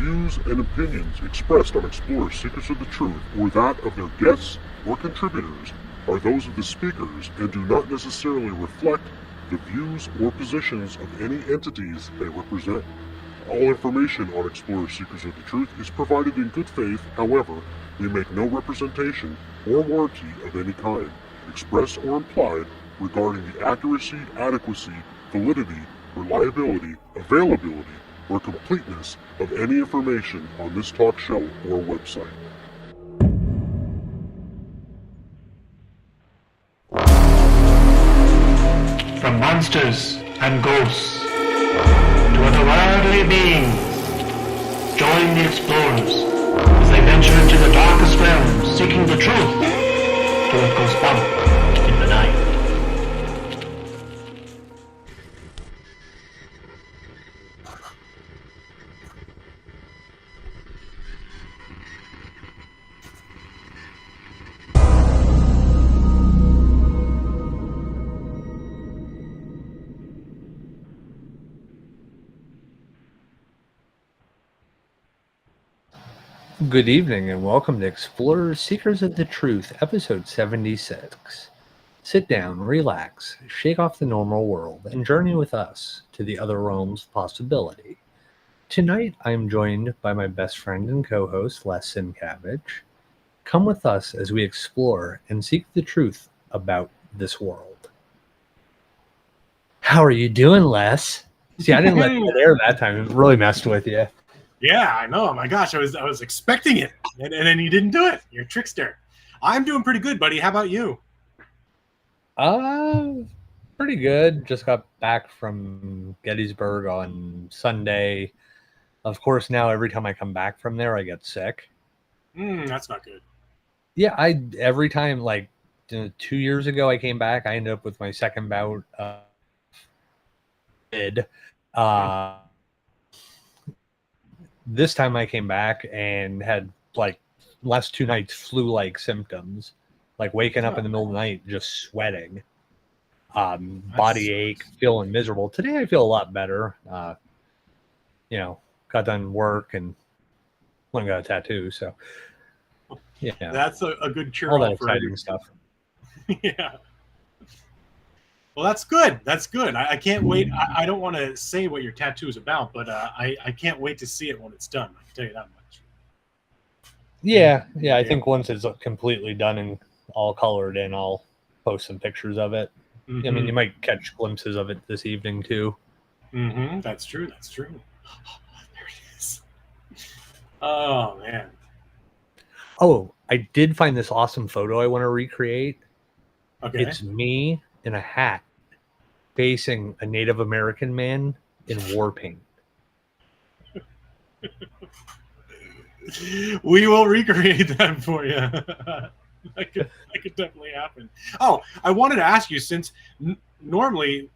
views and opinions expressed on Xplorers Secrets of the Truth or that of their guests or contributors are those of the speakers and do not necessarily reflect the views or positions of any entities they represent. All information on Xplorers Secrets of the Truth is provided in good faith. However, we make no representation or warranty of any kind, express or implied, regarding the accuracy, adequacy, validity, reliability, availability, or completeness of any information on this talk show or website. From monsters and ghosts to otherworldly beings, join the Xplorers as they venture into the darkest realms, seeking the truth to what goes bump in the night. Good evening and welcome to Xplorers Seekers of the Truth, episode 76. Sit down, relax, shake off the normal world, and journey with us to the other realms of possibility. Tonight I am joined by my best friend and co-host, Les Sincavage. Come with us as we explore and seek the truth about this world. How are you doing, Les? See, I didn't let you there that time. It really messed with you. Yeah, I know. Oh my gosh, I was expecting it, and then you didn't do it. You're a trickster. I'm doing pretty good, buddy. How about you? Pretty good. Just got back from Gettysburg on Sunday. Of course, now every time I come back from there, I get sick. That's not good. Yeah, every time, like 2 years ago, I came back. I ended up with my second bout. This time I came back and had like last 2 nights flu-like symptoms, like waking up in the middle of the night just sweating, body ache, feeling miserable. Today I feel a lot better. Got done work and went and got a tattoo. So yeah, that's a good cure. All that exciting stuff. Yeah. Well, that's good. That's good. I can't wait. I don't want to say what your tattoo is about, but I can't wait to see it when it's done. I can tell you that much. Yeah. I think once it's completely done and all colored in, I'll post some pictures of it. Mm-hmm. I mean, you might catch glimpses of it this evening too. Mm-hmm. That's true. There it is. Oh, man. Oh, I did find this awesome photo I want to recreate. Okay. It's me in a hat facing a Native American man in war paint. We will recreate that for you. That could definitely happen. Oh, I wanted to ask you, since normally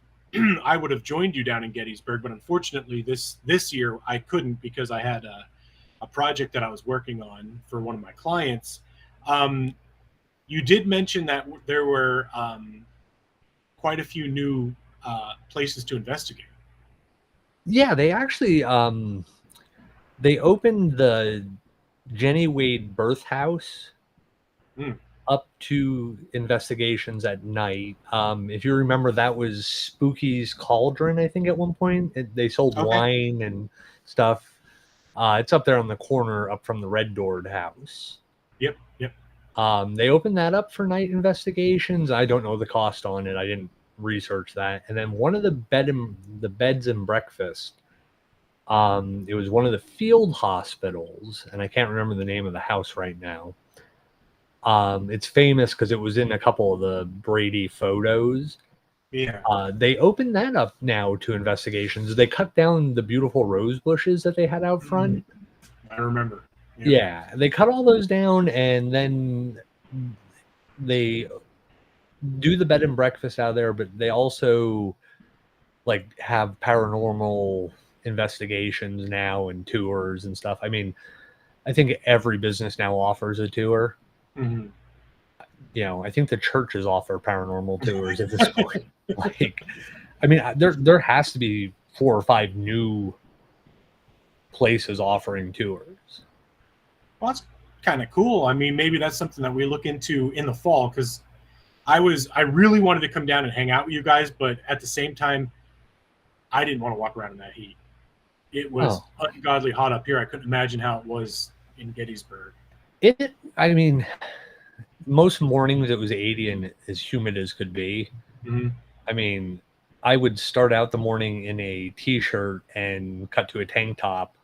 I would have joined you down in Gettysburg, but unfortunately this year I couldn't because I had a project that I was working on for one of my clients. You did mention that there were quite a few new places to investigate. Yeah, they actually they opened the Jenny Wade birth house up to investigations at night. If you remember, that was Spooky's Cauldron, I think, at one point. They sold wine and stuff. It's up there on the corner up from the Red Doored house. Yep. They opened that up for night investigations. I don't know the cost on it. I didn't research that. And then one of the beds and breakfast, it was one of the field hospitals, and I can't remember the name of the house right now. It's famous because it was in a couple of the Brady photos. Yeah. They opened that up now to investigations. They cut down the beautiful rose bushes that they had out front. I remember. Yeah, they cut all those down, and then they do the bed and breakfast out there, but they also like have paranormal investigations now and tours and stuff. I mean, I think every business now offers a tour. Mm-hmm. I think the churches offer paranormal tours at this point. Like, I mean, there has to be 4 or 5 new places offering tours. Well, that's kind of cool. I mean, maybe that's something that we look into in the fall, because I really wanted to come down and hang out with you guys, but at the same time, I didn't want to walk around in that heat. It was ungodly hot up here. I couldn't imagine how it was in Gettysburg. I mean, most mornings it was 80 and as humid as could be. Mm-hmm. I mean, I would start out the morning in a t-shirt and cut to a tank top.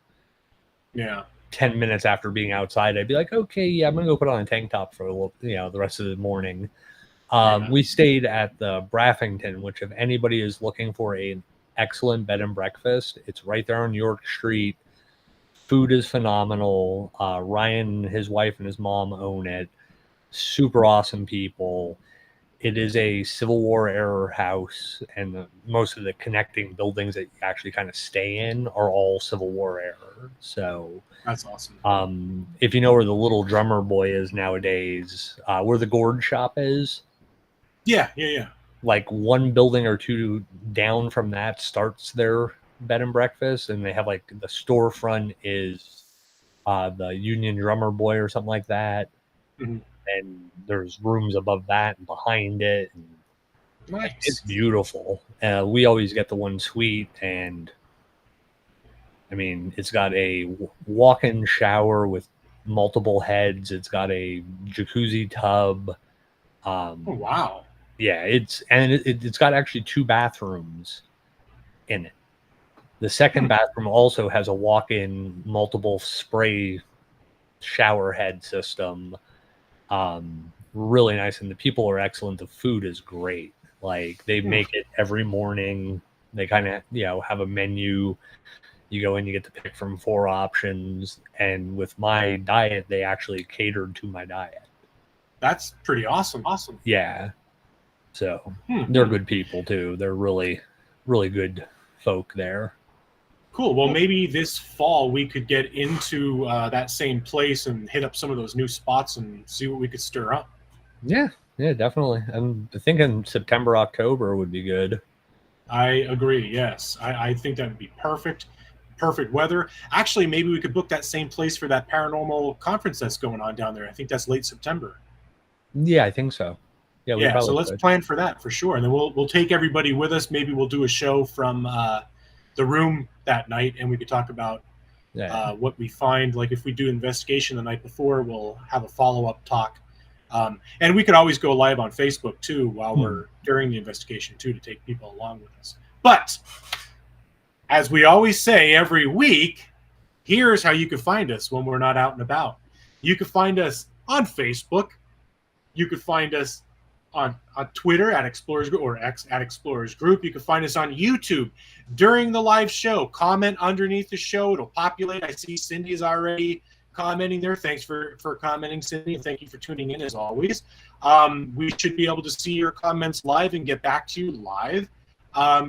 Yeah. 10 minutes after being outside, I'd be like, okay, yeah, I'm gonna go put on a tank top for a little, the rest of the morning. We stayed at the Braffington, which if anybody is looking for an excellent bed and breakfast, it's right there on York Street. Food is phenomenal. Ryan, his wife, and his mom own it. Super awesome people. It is a Civil War era house, and most of the connecting buildings that you actually kind of stay in are all Civil War era. So that's awesome. If you know where the Little Drummer Boy is nowadays, where the gourd shop is, yeah, like one building or two down from that starts their bed and breakfast, and they have like the storefront is the Union Drummer Boy or something like that. Mm-hmm. And there's rooms above that and behind it. And nice. It's beautiful. We always get the one suite, and I mean, it's got a walk-in shower with multiple heads. It's got a jacuzzi tub. Oh, wow. Yeah, it's got actually 2 bathrooms in it. The second bathroom also has a walk-in multiple spray shower head system. Really nice, and the people are excellent. The food is great. Like, they make it every morning. They kind of have a menu. You go in, you get to pick from 4 options, and with my diet, they actually catered to my diet. That's pretty awesome. Yeah, so they're good people too. They're really, really good folk there. Cool. Well, maybe this fall we could get into that same place and hit up some of those new spots and see what we could stir up. Yeah, definitely. I'm thinking September, October would be good. I agree. Yes, I think that would be perfect. Perfect weather. Actually, maybe we could book that same place for that paranormal conference that's going on down there. I think that's late September. Yeah, I think so. Yeah. So let's plan for that for sure, and then we'll take everybody with us. Maybe we'll do a show from the room that night, and we could talk about what we find. Like, if we do investigation the night before, we'll have a follow-up talk, and we could always go live on Facebook too while we're during the investigation too, to take people along with us. But as we always say every week, here's how you can find us when we're not out and about. You can find us on Facebook. You could find us on Twitter at Explorers Group, or X at Explorers Group. You can find us on YouTube during the live show. Comment underneath the show. It'll populate. I see Cindy's already commenting there. Thanks for commenting, Cindy, and thank you for tuning in as always. We should be able to see your comments live and get back to you live.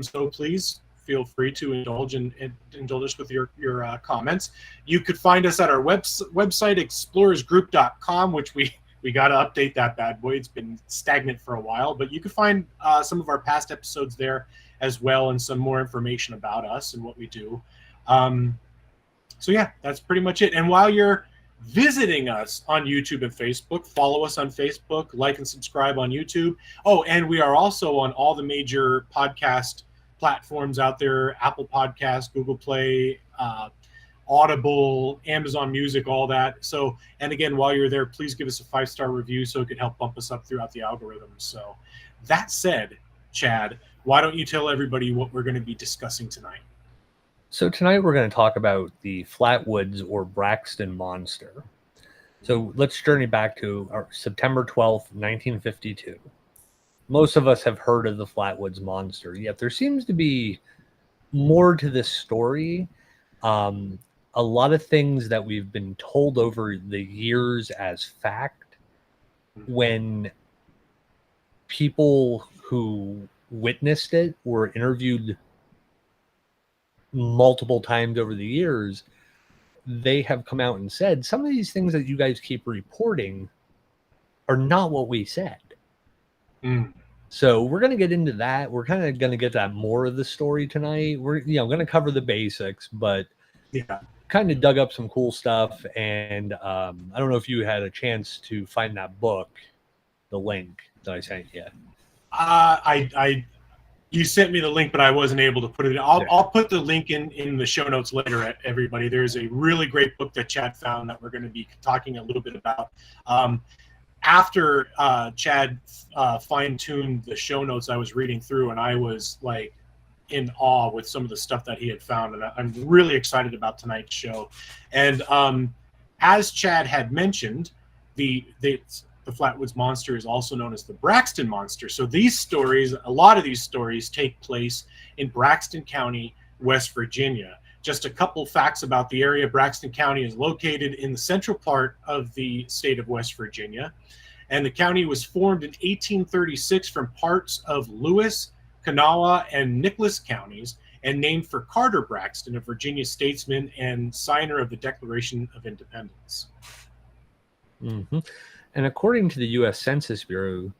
So please feel free to indulge us with your comments. You could find us at our website, explorersgroup.com, which we got to update that bad boy. It's been stagnant for a while, but you can find some of our past episodes there as well, and some more information about us and what we do. So yeah, that's pretty much it. And while you're visiting us on YouTube and Facebook, follow us on Facebook, like and subscribe on YouTube. Oh, and we are also on all the major podcast platforms out there: Apple Podcasts, Google Play, Audible, Amazon Music, all that. So, and again, while you're there, please give us a 5-star review so it could help bump us up throughout the algorithm. So that said, Chad, why don't you tell everybody what we're going to be discussing tonight? So tonight we're going to talk about the Flatwoods or Braxton Monster. So let's journey back to September 12th, 1952. Most of us have heard of the Flatwoods Monster, yet there seems to be more to this story. A lot of things that we've been told over the years as fact, when people who witnessed it were interviewed multiple times over the years, they have come out and said some of these things that you guys keep reporting are not what we said. So we're going to get into that. We're kind of going to get that more of the story tonight. We're going to cover the basics, but kind of dug up some cool stuff, and I don't know if you had a chance to find that book, the link that I sent you. You sent me the link, but I wasn't able to put it in. I'll put the link in the show notes later, everybody. There's a really great book that Chad found that we're going to be talking a little bit about. After Chad fine-tuned the show notes, I was reading through, and I was like in awe with some of the stuff that he had found, and I'm really excited about tonight's show. And as Chad had mentioned, the Flatwoods Monster is also known as the Braxton Monster. So these stories, a lot of these stories take place in Braxton County, West Virginia. Just a couple facts about the area. Braxton County is located in the central part of the state of West Virginia. And the county was formed in 1836 from parts of Lewis, Kanawha, and Nicholas counties, and named for Carter Braxton, a Virginia statesman and signer of the Declaration of Independence. Mm-hmm. And according to the U.S. Census Bureau,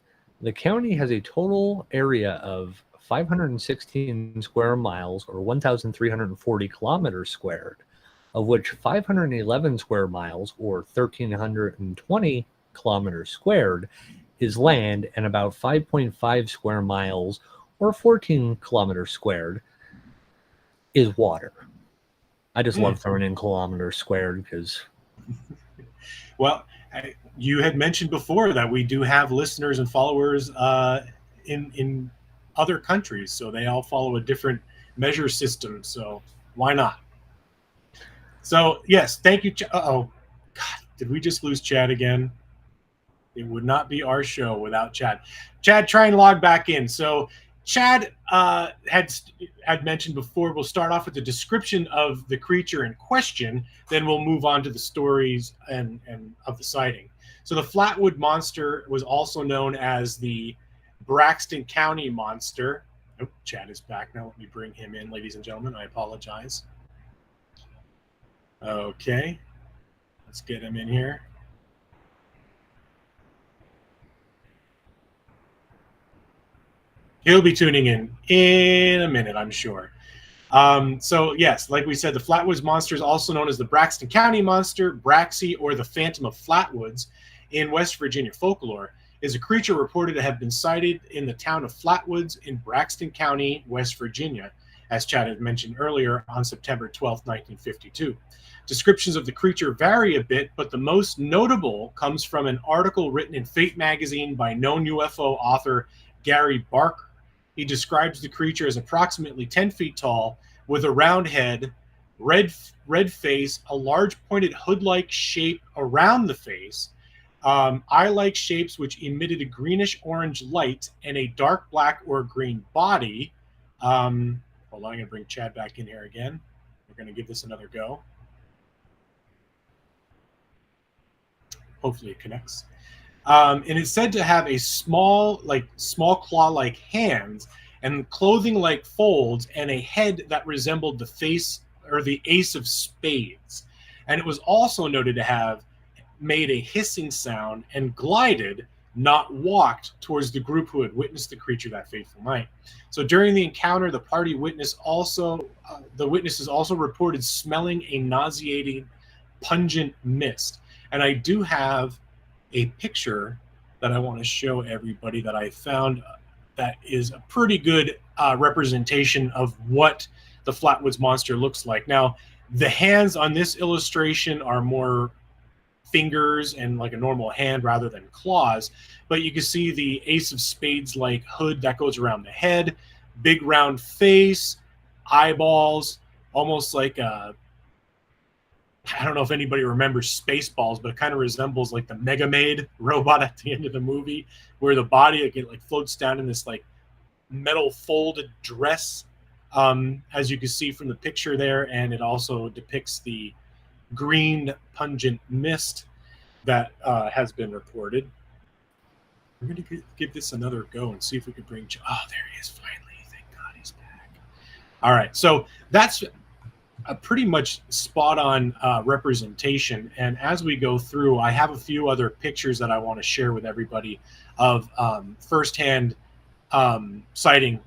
the county has a total area of 516 square miles, or 1,340 kilometers squared, of which 511 square miles, or 1,320 kilometers squared, is land, and about 5.5 square miles, or 14 kilometers squared, is water. I just love throwing in kilometers squared because... Well, you had mentioned before that we do have listeners and followers in other countries, so they all follow a different measure system. So why not? So yes, thank you. God, did we just lose Chad again? It would not be our show without Chad. Chad, try and log back in. So Chad had mentioned before, we'll start off with the description of the creature in question, then we'll move on to the stories and of the sighting. So the Flatwood Monster was also known as the Braxton County Monster. Oh, Chad is back now. Let me bring him in, ladies and gentlemen. I apologize. Okay. Let's get him in here. He'll be tuning in a minute, I'm sure. So yes, like we said, the Flatwoods Monster is also known as the Braxton County Monster, Braxy, or the Phantom of Flatwoods in West Virginia folklore, is a creature reported to have been sighted in the town of Flatwoods in Braxton County, West Virginia, as Chad had mentioned earlier, on September 12, 1952. Descriptions of the creature vary a bit, but the most notable comes from an article written in Fate magazine by known UFO author Gary Barker. He describes the creature as approximately 10 feet tall, with a round head, red face, a large pointed hood-like shape around the face, eye-like shapes which emitted a greenish-orange light, and a dark black or green body. Hold on, I'm going to bring Chad back in here again. We're going to give this another go. Hopefully it connects. And it's said to have a small claw-like hands and clothing-like folds and a head that resembled the face or the ace of spades. And it was also noted to have made a hissing sound and glided, not walked, towards the group who had witnessed the creature that fateful night. So during the encounter, the witnesses also reported smelling a nauseating, pungent mist. And I do have a picture that I want to show everybody that I found that is a pretty good representation of what the Flatwoods Monster looks like. Now, the hands on this illustration are more fingers and like a normal hand rather than claws, but you can see the ace of spades like hood that goes around the head, big round face, eyeballs, almost like a, I don't know if anybody remembers Spaceballs, but it kind of resembles like the Mega Maid robot at the end of the movie, where the body like floats down in this like metal folded dress, as you can see from the picture there, and it also depicts the green pungent mist that has been reported. We're going to give this another go and see if we can bring. Oh, there he is finally! Thank God he's back. All right, so that's a pretty much spot-on representation. And as we go through, I have a few other pictures that I want to share with everybody of firsthand sighting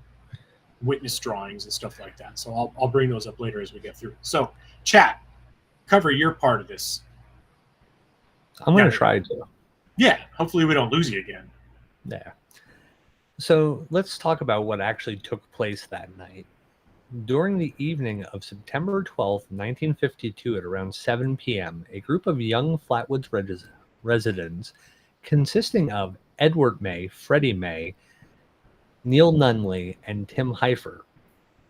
witness drawings and stuff like that. So I'll bring those up later as we get through. So, chat, cover your part of this. I'm going to try to. Yeah, hopefully we don't lose you again. Yeah. So let's talk about what actually took place that night. During the evening of September 12th, 1952, at around 7 p.m., a group of young Flatwoods residents, consisting of Edward May, Freddie May, Neil Nunley, and Tim Heifer,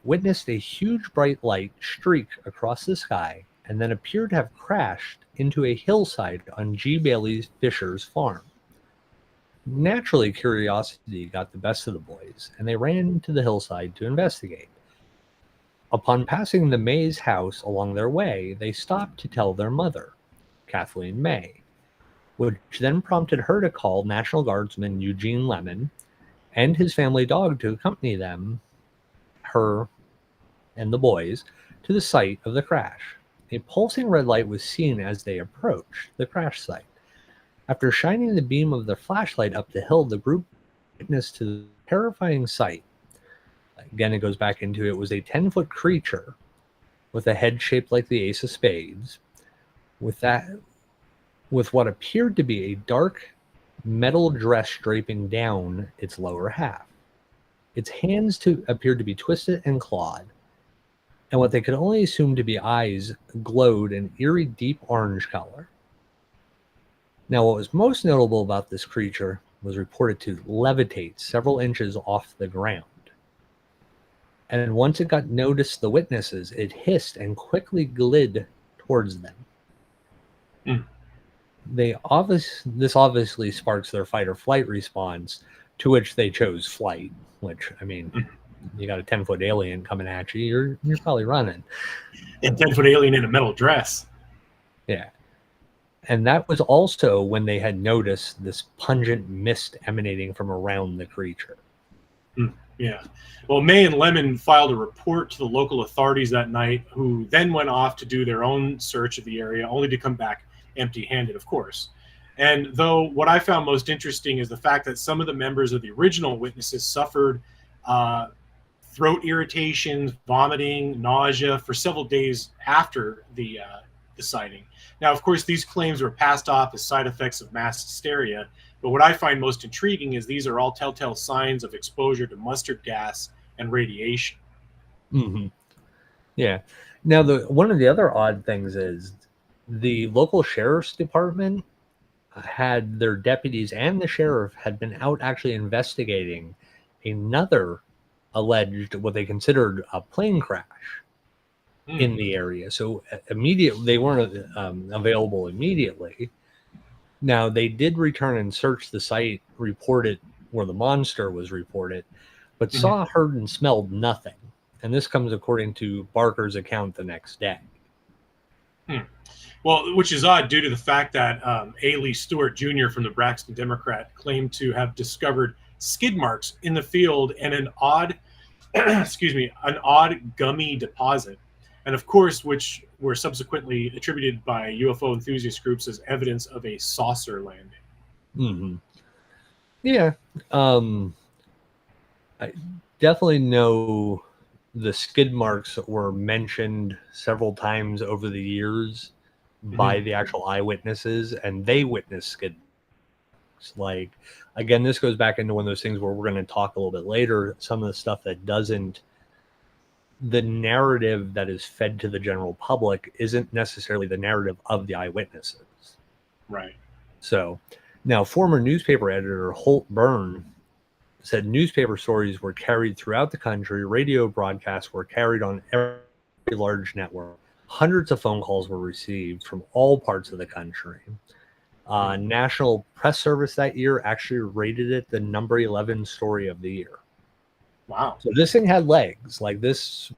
witnessed a huge bright light streak across the sky and then appeared to have crashed into a hillside on G. Bailey Fisher's farm. Naturally, curiosity got the best of the boys, and they ran to the hillside to investigate. Upon passing the Mays' house along their way, they stopped to tell their mother, Kathleen May, which then prompted her to call National Guardsman Eugene Lemon and his family dog to accompany them, her, and the boys, to the site of the crash. A pulsing red light was seen as they approached the crash site. After shining the beam of their flashlight up the hill, the group witnessed the terrifying sight. Again, it goes back into it was a 10-foot creature with a head shaped like the ace of spades, with what appeared to be a dark metal dress draping down its lower half. Its hands appeared to be twisted and clawed, and what they could only assume to be eyes glowed an eerie deep orange color. Now, what was most notable about this creature was reported to levitate several inches off the ground. And once it got noticed the witnesses, it hissed and quickly glid towards them. This obviously sparks their fight or flight response, to which they chose flight, which, I mean, you got a 10-foot alien coming at you, you're probably running. A 10-foot alien in a metal dress. Yeah. And that was also when they had noticed this pungent mist emanating from around the creature. Yeah. Well, May and Lemon filed a report to the local authorities that night, who then went off to do their own search of the area, only to come back empty-handed, of course. And though what I found most interesting is the fact that some of the members of the original witnesses suffered throat irritations, vomiting, nausea for several days after the sighting. Now, of course, these claims were passed off as side effects of mass hysteria, but what I find most intriguing is these are all telltale signs of exposure to mustard gas and radiation. Mm-hmm. Yeah. Now, one of the other odd things is the local sheriff's department had their deputies, and the sheriff had been out actually investigating another alleged, what they considered a plane crash in the area. So immediately, they weren't available immediately. Now, they did return and search the site reported where the monster was reported, but saw, heard, and smelled nothing. And this comes according to Barker's account the next day. Well, which is odd due to the fact that A. Lee Stewart Jr. from the Braxton Democrat claimed to have discovered skid marks in the field and an odd, an odd gummy deposit. And of course, which were subsequently attributed by UFO enthusiast groups as evidence of a saucer landing. Mm-hmm. Yeah. I definitely know the skid marks were mentioned several times over the years by the actual eyewitnesses, and they witnessed skid marks. Like, again, this goes back into one of those things where we're going to talk a little bit later, some of the stuff that doesn't, the narrative that is fed to the general public isn't necessarily the narrative of the eyewitnesses. Right. So now, former newspaper editor Holt Byrne said newspaper stories were carried throughout the country, radio broadcasts were carried on every large network, hundreds of phone calls were received from all parts of the country. National Press Service that year actually rated it the number 11 story of the year. Wow. So this thing had legs. Like this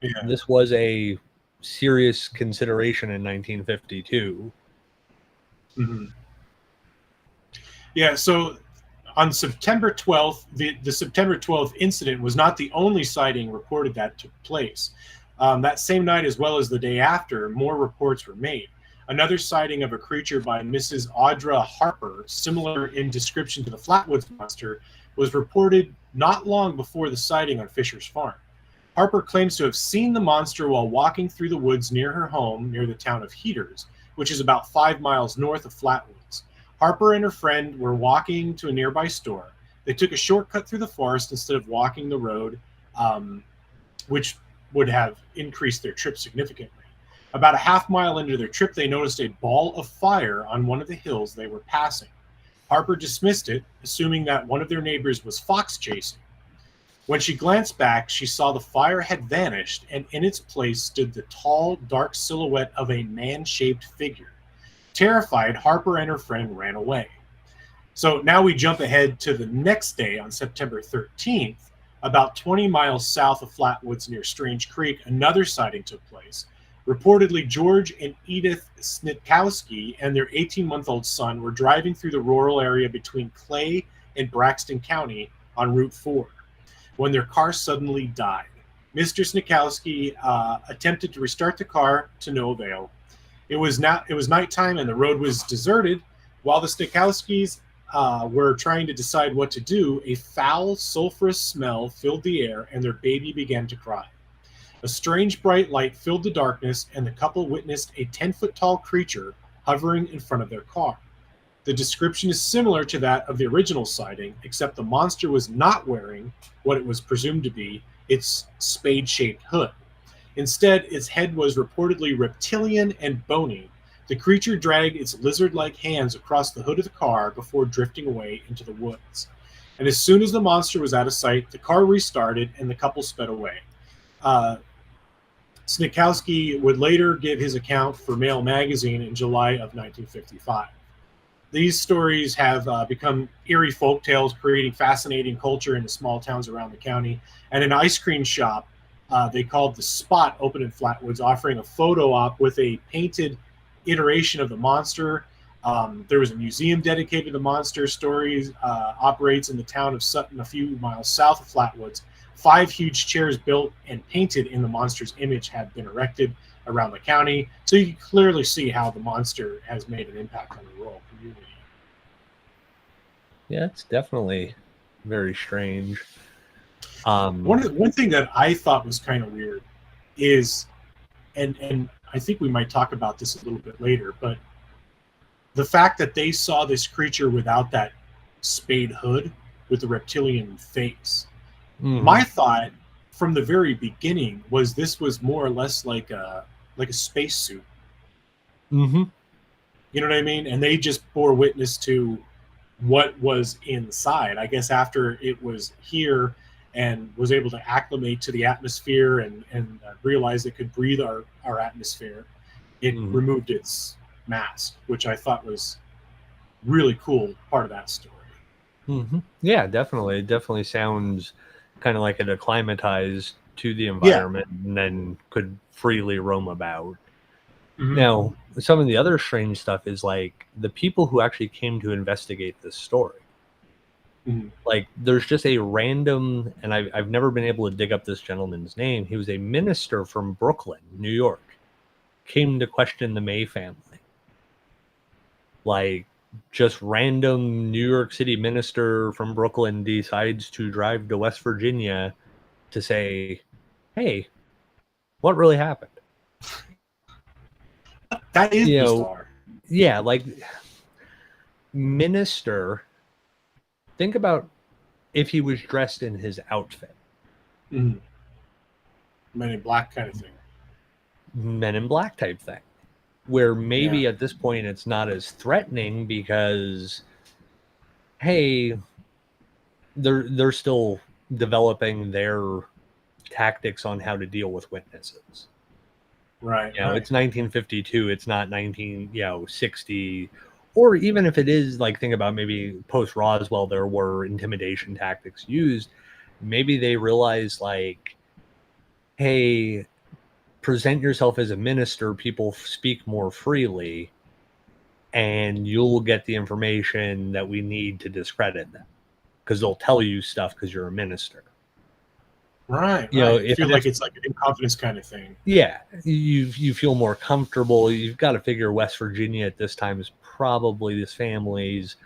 was a serious consideration in 1952. Yeah, so on September 12th, the September 12th incident was not the only sighting reported that took place. That same night, as well as the day after, more reports were made. Another sighting of a creature by Mrs. Audra Harper, similar in description to the Flatwoods monster, was reported not long before the sighting on Fisher's farm. Harper claims to have seen the monster while walking through the woods near her home, near the town of Heaters. which is about 5 miles north of Flatwoods. Harper and her friend were walking to a nearby store. They took a shortcut through the forest instead of walking the road, which would have increased their trip significantly. About a half mile into their trip, they noticed a ball of fire on one of the hills they were passing. Harper dismissed it, assuming that one of their neighbors was fox chasing. When she glanced back, she saw the fire had vanished, and in its place stood the tall, dark silhouette of a man-shaped figure. Terrified, Harper and her friend ran away. So now we jump ahead to the next day on September 13th. About 20 miles south of Flatwoods near Strange Creek, another sighting took place. Reportedly, George and Edith Snitkowski and their 18-month-old son were driving through the rural area between Clay and Braxton County on Route 4 when their car suddenly died. Mr. Snitkowski attempted to restart the car to no avail. It was nighttime and the road was deserted. While the Snitkowskis were trying to decide what to do, a foul, sulfurous smell filled the air and their baby began to cry. A strange bright light filled the darkness, and the couple witnessed a 10-foot-tall creature hovering in front of their car. The description is similar to that of the original sighting, except the monster was not wearing what it was presumed to be, its spade-shaped hood. Instead, its head was reportedly reptilian and bony. The creature dragged its lizard-like hands across the hood of the car before drifting away into the woods. And as soon as the monster was out of sight, the car restarted and the couple sped away. Snitkowski would later give his account for Mail magazine in July of 1955. These stories have become eerie folk tales, creating fascinating culture in the small towns around the county. And an ice cream shop they called The Spot opened in Flatwoods, offering a photo op with a painted iteration of the monster. There was a museum dedicated to the monster. Stories operates in the town of Sutton, a few miles south of Flatwoods. 5 huge chairs built and painted in the monster's image have been erected around the county. So you can clearly see how the monster has made an impact on the rural community. Yeah, it's definitely very strange. One thing that I thought was kind of weird is, and I think we might talk about this a little bit later, but the fact that they saw this creature without that spade hood with the reptilian face. Mm-hmm. My thought from the very beginning was this was more or less like a spacesuit. Mm-hmm. You know what I mean? And they just bore witness to what was inside. I guess after it was here and was able to acclimate to the atmosphere and realize it could breathe our atmosphere, it removed its mask, which I thought was really cool part of that story. Mm-hmm. Yeah, definitely. It definitely sounds kind of like it acclimatized to the environment and then could freely roam about. Mm-hmm. Now, some of the other strange stuff is like the people who actually came to investigate this story. Mm-hmm. Like there's just a random, and I've never been able to dig up this gentleman's name. He was a minister from Brooklyn, New York, came to question the May family. Like just random New York City minister from Brooklyn decides to drive to West Virginia to say, hey, what really happened? That is bizarre. Yeah, like minister, think about if he was dressed in his outfit. Mm-hmm. Men in Black kind of thing. Men in Black type thing. Where maybe at this point it's not as threatening because, hey, they're still developing their tactics on how to deal with witnesses. Right. You know, it's 1952. It's not 1960. Or even if it is, like, think about maybe post Roswell, there were intimidation tactics used. Maybe they realize, like, hey, present yourself as a minister, people speak more freely, and you'll get the information that we need to discredit them because they'll tell you stuff because you're a minister. Right. You know, I feel like it's like an incompetence kind of thing. Yeah, you feel more comfortable. You've got to figure West Virginia at this time is probably this family's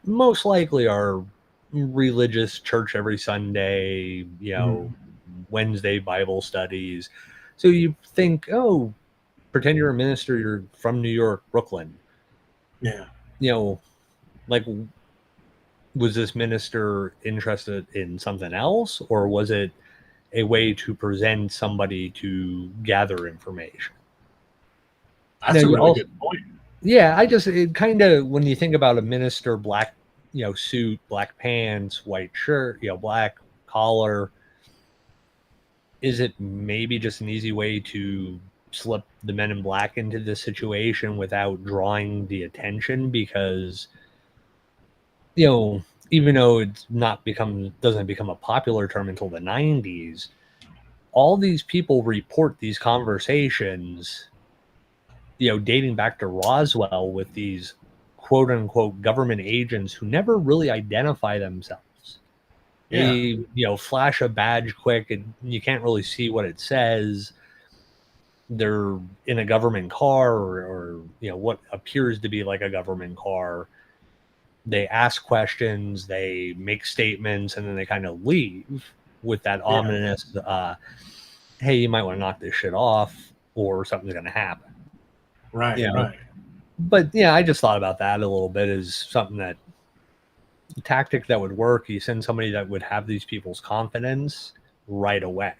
most likely are religious, church every Sunday, you know, Wednesday Bible studies. So you think, oh, pretend you're a minister, you're from New York, Brooklyn. Yeah. Like, was this minister interested in something else, or was it a way to present somebody to gather information? That's a really good point. Yeah, it kind of, when you think about a minister, black, suit, black pants, white shirt, black collar, is it maybe just an easy way to slip the men in black into this situation without drawing the attention? Because, even though doesn't become a popular term until the 90s, all these people report these conversations, dating back to Roswell, with these quote unquote government agents who never really identify themselves. Yeah. They, flash a badge quick and you can't really see what it says. They're in a government car or what appears to be like a government car. They ask questions, they make statements, and then they kind of leave with that ominous, hey, you might want to knock this shit off or something's going to happen. Right, right. But yeah, I just thought about that a little bit as something that tactic that would work. You send somebody that would have these people's confidence right away.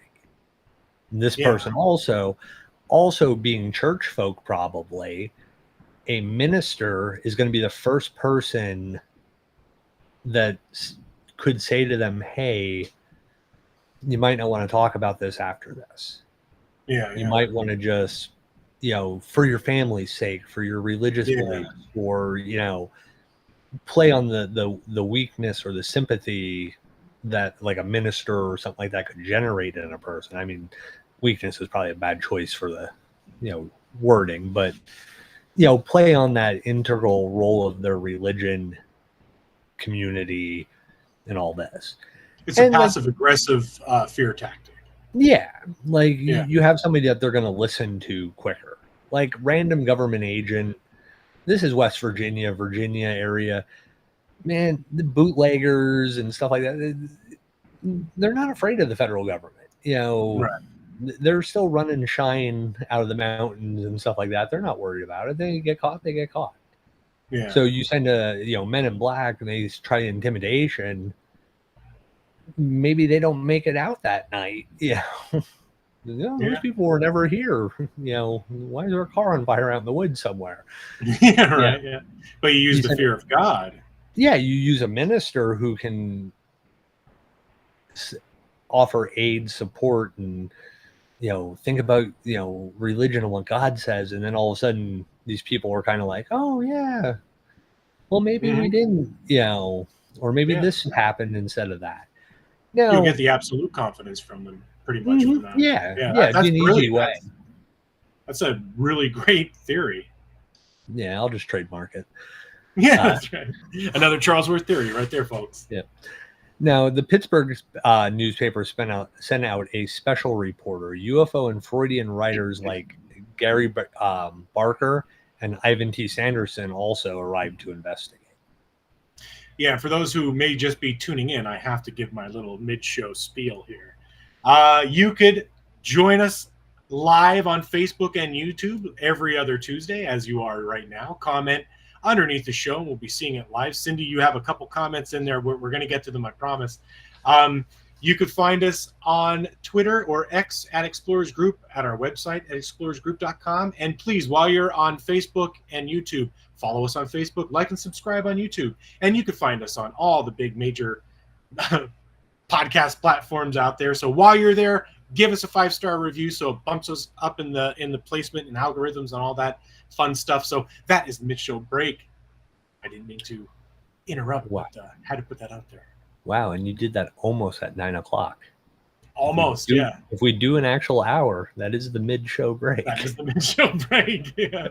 This person also being church folk, probably a minister is going to be the first person that could say to them, hey, you might not want to talk about this after this. You might want to just, for your family's sake, for your religious beliefs, or, play on the weakness or the sympathy that like a minister or something like that could generate in a person. I mean, weakness is probably a bad choice for the, wording, but, play on that integral role of their religion, community, and all this. It's a passive aggressive fear tactic. Yeah, like you have somebody that they're going to listen to quicker. Like random government agent. This is West Virginia area. Man, the bootleggers and stuff like that, they're not afraid of the federal government. They're still running shine out of the mountains and stuff like that. They're not worried about it. They get caught, they get caught. Yeah. So you send men in black and they try intimidation. Maybe they don't make it out that night. Those people were never here. Why is there a car on fire out in the woods somewhere? Yeah. But you use the fear of God. Yeah, you use a minister who can offer aid, support, and think about religion and what God says, and then all of a sudden these people are kind of like, oh yeah, well maybe we didn't, or maybe this happened instead of that. No, you'll get the absolute confidence from them pretty much. From that. That's an easy way. That's a really great theory. Yeah, I'll just trademark it. Yeah, that's right. Another Charles Worth theory right there, folks. Yeah. Now, the Pittsburgh newspaper sent out a special reporter. UFO and Freudian writers like Gary Barker and Ivan T. Sanderson also arrived to investigate. Yeah, for those who may just be tuning in, I have to give my little mid-show spiel here. You could join us live on Facebook and YouTube every other Tuesday, as you are right now. Comment underneath the show, and we'll be seeing it live. Cindy, you have a couple comments in there. We're going to get to them, I promise. You could find us on Twitter or X at Explorers Group, at our website at explorersgroup.com. And please, while you're on Facebook and YouTube, follow us on Facebook, like and subscribe on YouTube. And you can find us on all the big major podcast platforms out there. So while you're there, give us a 5-star review so it bumps us up in the placement and algorithms and all that fun stuff. So that is the mid-show break. I didn't mean to interrupt, but had to put that out there. Wow, and you did that almost at 9 o'clock. Almost, If we do an actual hour, that is the mid-show break. That is the mid-show break. Yeah.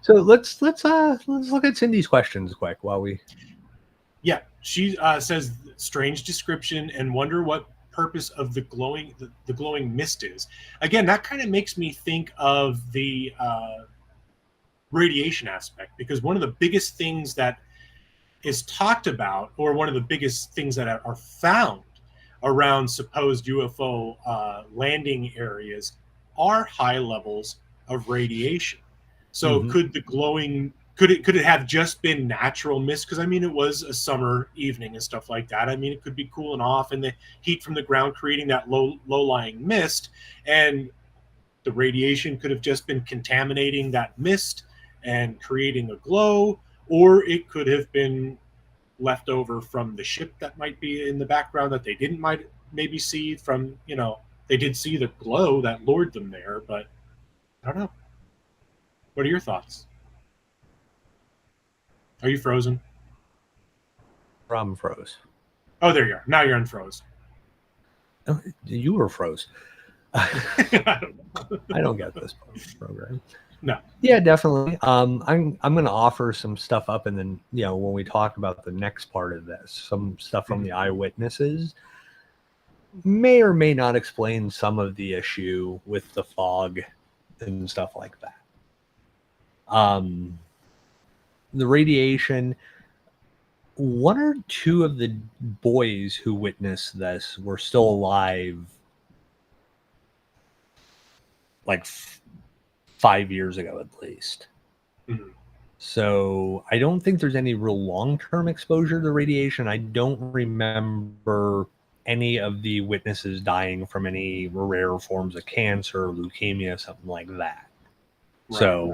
So let's look at Cindy's questions quick while we. Yeah, she says strange description and wonder what purpose of the glowing mist is. Again, that kind of makes me think of the radiation aspect, because one of the biggest things that is talked about, or one of the biggest things that are found around supposed UFO landing areas, are high levels of radiation. So could the glowing could it have just been natural mist? Because I mean, it was a summer evening and stuff like that. I mean, it could be cooling off and the heat from the ground creating that low-lying mist, and the radiation could have just been contaminating that mist and creating a glow, or it could have been left over from the ship that might be in the background that they didn't maybe see from, they did see the glow that lured them there, but I don't know. What are your thoughts? Are you frozen? I'm froze. Oh, there you are. Now you're unfroze. Oh, you were froze. I don't get this program. No. Yeah, definitely. I'm going to offer some stuff up, and then when we talk about the next part of this, some stuff from the eyewitnesses may or may not explain some of the issue with the fog and stuff like that. The radiation. One or two of the boys who witnessed this were still alive, like 5 years ago at least. Mm-hmm. So I don't think there's any real long-term exposure to radiation. I don't remember any of the witnesses dying from any rare forms of cancer, leukemia, something like that. Right.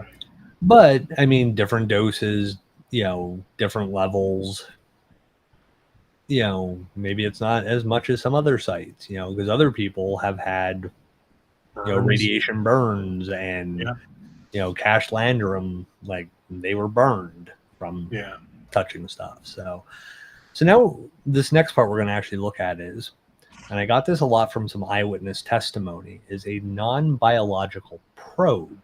But I mean, different doses, different levels. Maybe it's not as much as some other sites, because other people have had radiation burns, and Cash Landrum, like, they were burned from touching stuff. So now this next part we're going to actually look at is, and I got this a lot from some eyewitness testimony, is a non-biological probe.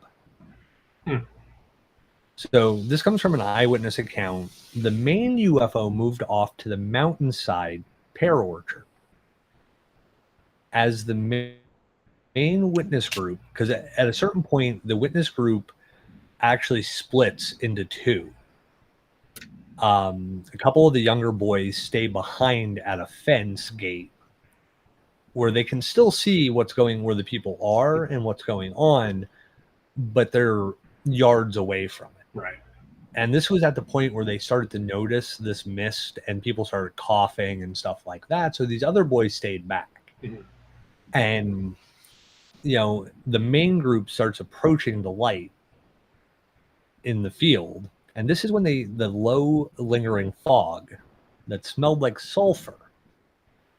So this comes from an eyewitness account. The main UFO moved off to the mountainside pear orchard. As the main witness group, because at a certain point, the witness group actually splits into two. A couple of the younger boys stay behind at a fence gate where they can still see where the people are and what's going on, but they're yards away from it. Right. And this was at the point where they started to notice this mist and people started coughing and stuff like that. So these other boys stayed back. Mm-hmm. And, the main group starts approaching the light in the field. And this is when the low lingering fog that smelled like sulfur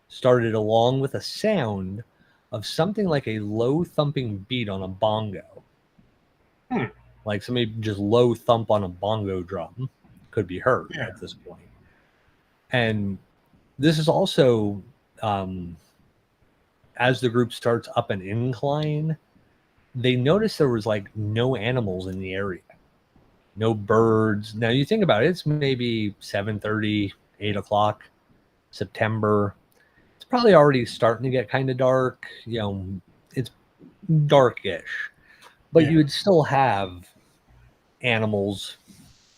started, along with a sound of something like a low thumping beat on a bongo. Like somebody just low thump on a bongo drum could be heard at this point. And this is also, as the group starts up an incline, they notice there was like no animals in the area. No birds. Now you think about it, it's maybe 7:30, 8 o'clock, September. It's probably already starting to get kind of dark. It's darkish. But you would still have animals,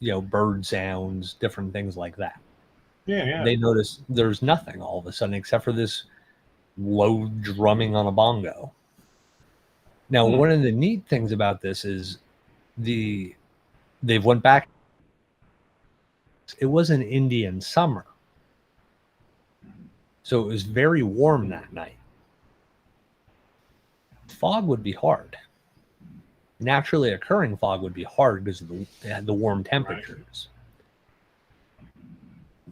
bird sounds, different things like that. They notice there's nothing all of a sudden except for this low drumming on a bongo. Now, one of the neat things about this is they've went back. It was an Indian summer. So it was very warm that night. Fog would be hard. Naturally occurring fog would be hard because of the warm temperatures. Right.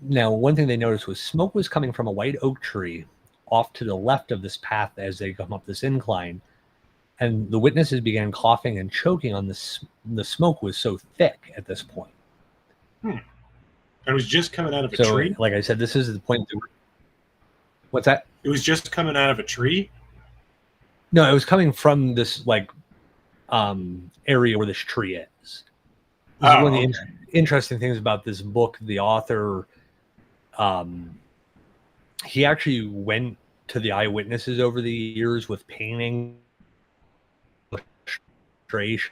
Now, one thing they noticed was smoke was coming from a white oak tree off to the left of this path as they come up this incline. And the witnesses began coughing and choking on this. The smoke was so thick at this point. It was just coming out of a tree? Like I said, this is the point. What's that? It was just coming out of a tree? No, it was coming from this, area where this tree is. This is one of the interesting things about this book. The author, he actually went to the eyewitnesses over the years with painting, illustrations,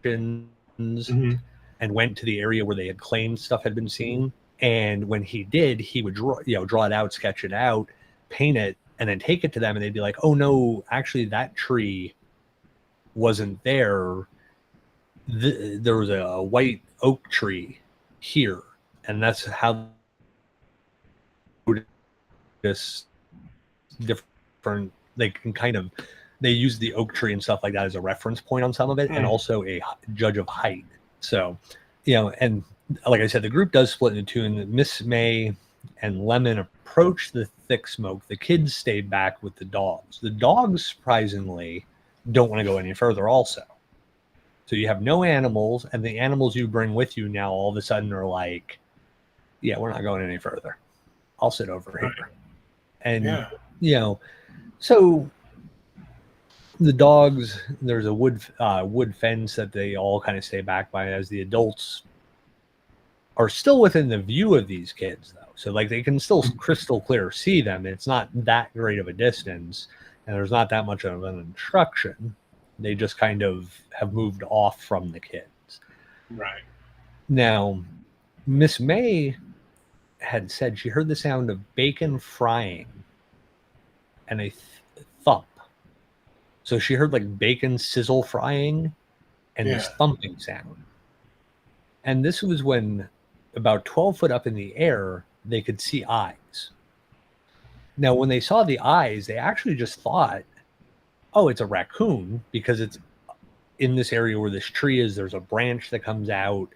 and went to the area where they had claimed stuff had been seen. And when he did, he would draw it out, sketch it out, paint it, and then take it to them, and they'd be like, "Oh no, actually, that tree wasn't there. there was a white oak tree here, and that's how this different they can kind of they use the oak tree and stuff like that as a reference point on some of it, and also a judge of height. So, and like I said, the group does split into two, and Miss May and Lemon approached the thick smoke. The kids stayed back with the dogs. The dogs, surprisingly, don't want to go any further also. So you have no animals, and the animals you bring with you now all of a sudden are like, yeah, we're not going any further. I'll sit over here. And, so the dogs, there's a wood fence that they all kind of stay back by, as the adults are still within the view of these kids, though. So, like, they can still crystal clear see them. It's not that great of a distance, and there's not that much of an obstruction. They just kind of have moved off from the kids. Right. Now, Miss May had said she heard the sound of bacon frying and a thump. So she heard like bacon sizzle frying and this thumping sound. And this was when about 12 foot up in the air, they could see eyes. Now, when they saw the eyes, they actually just thought, oh, it's a raccoon, because it's in this area where this tree is. There's a branch that comes out.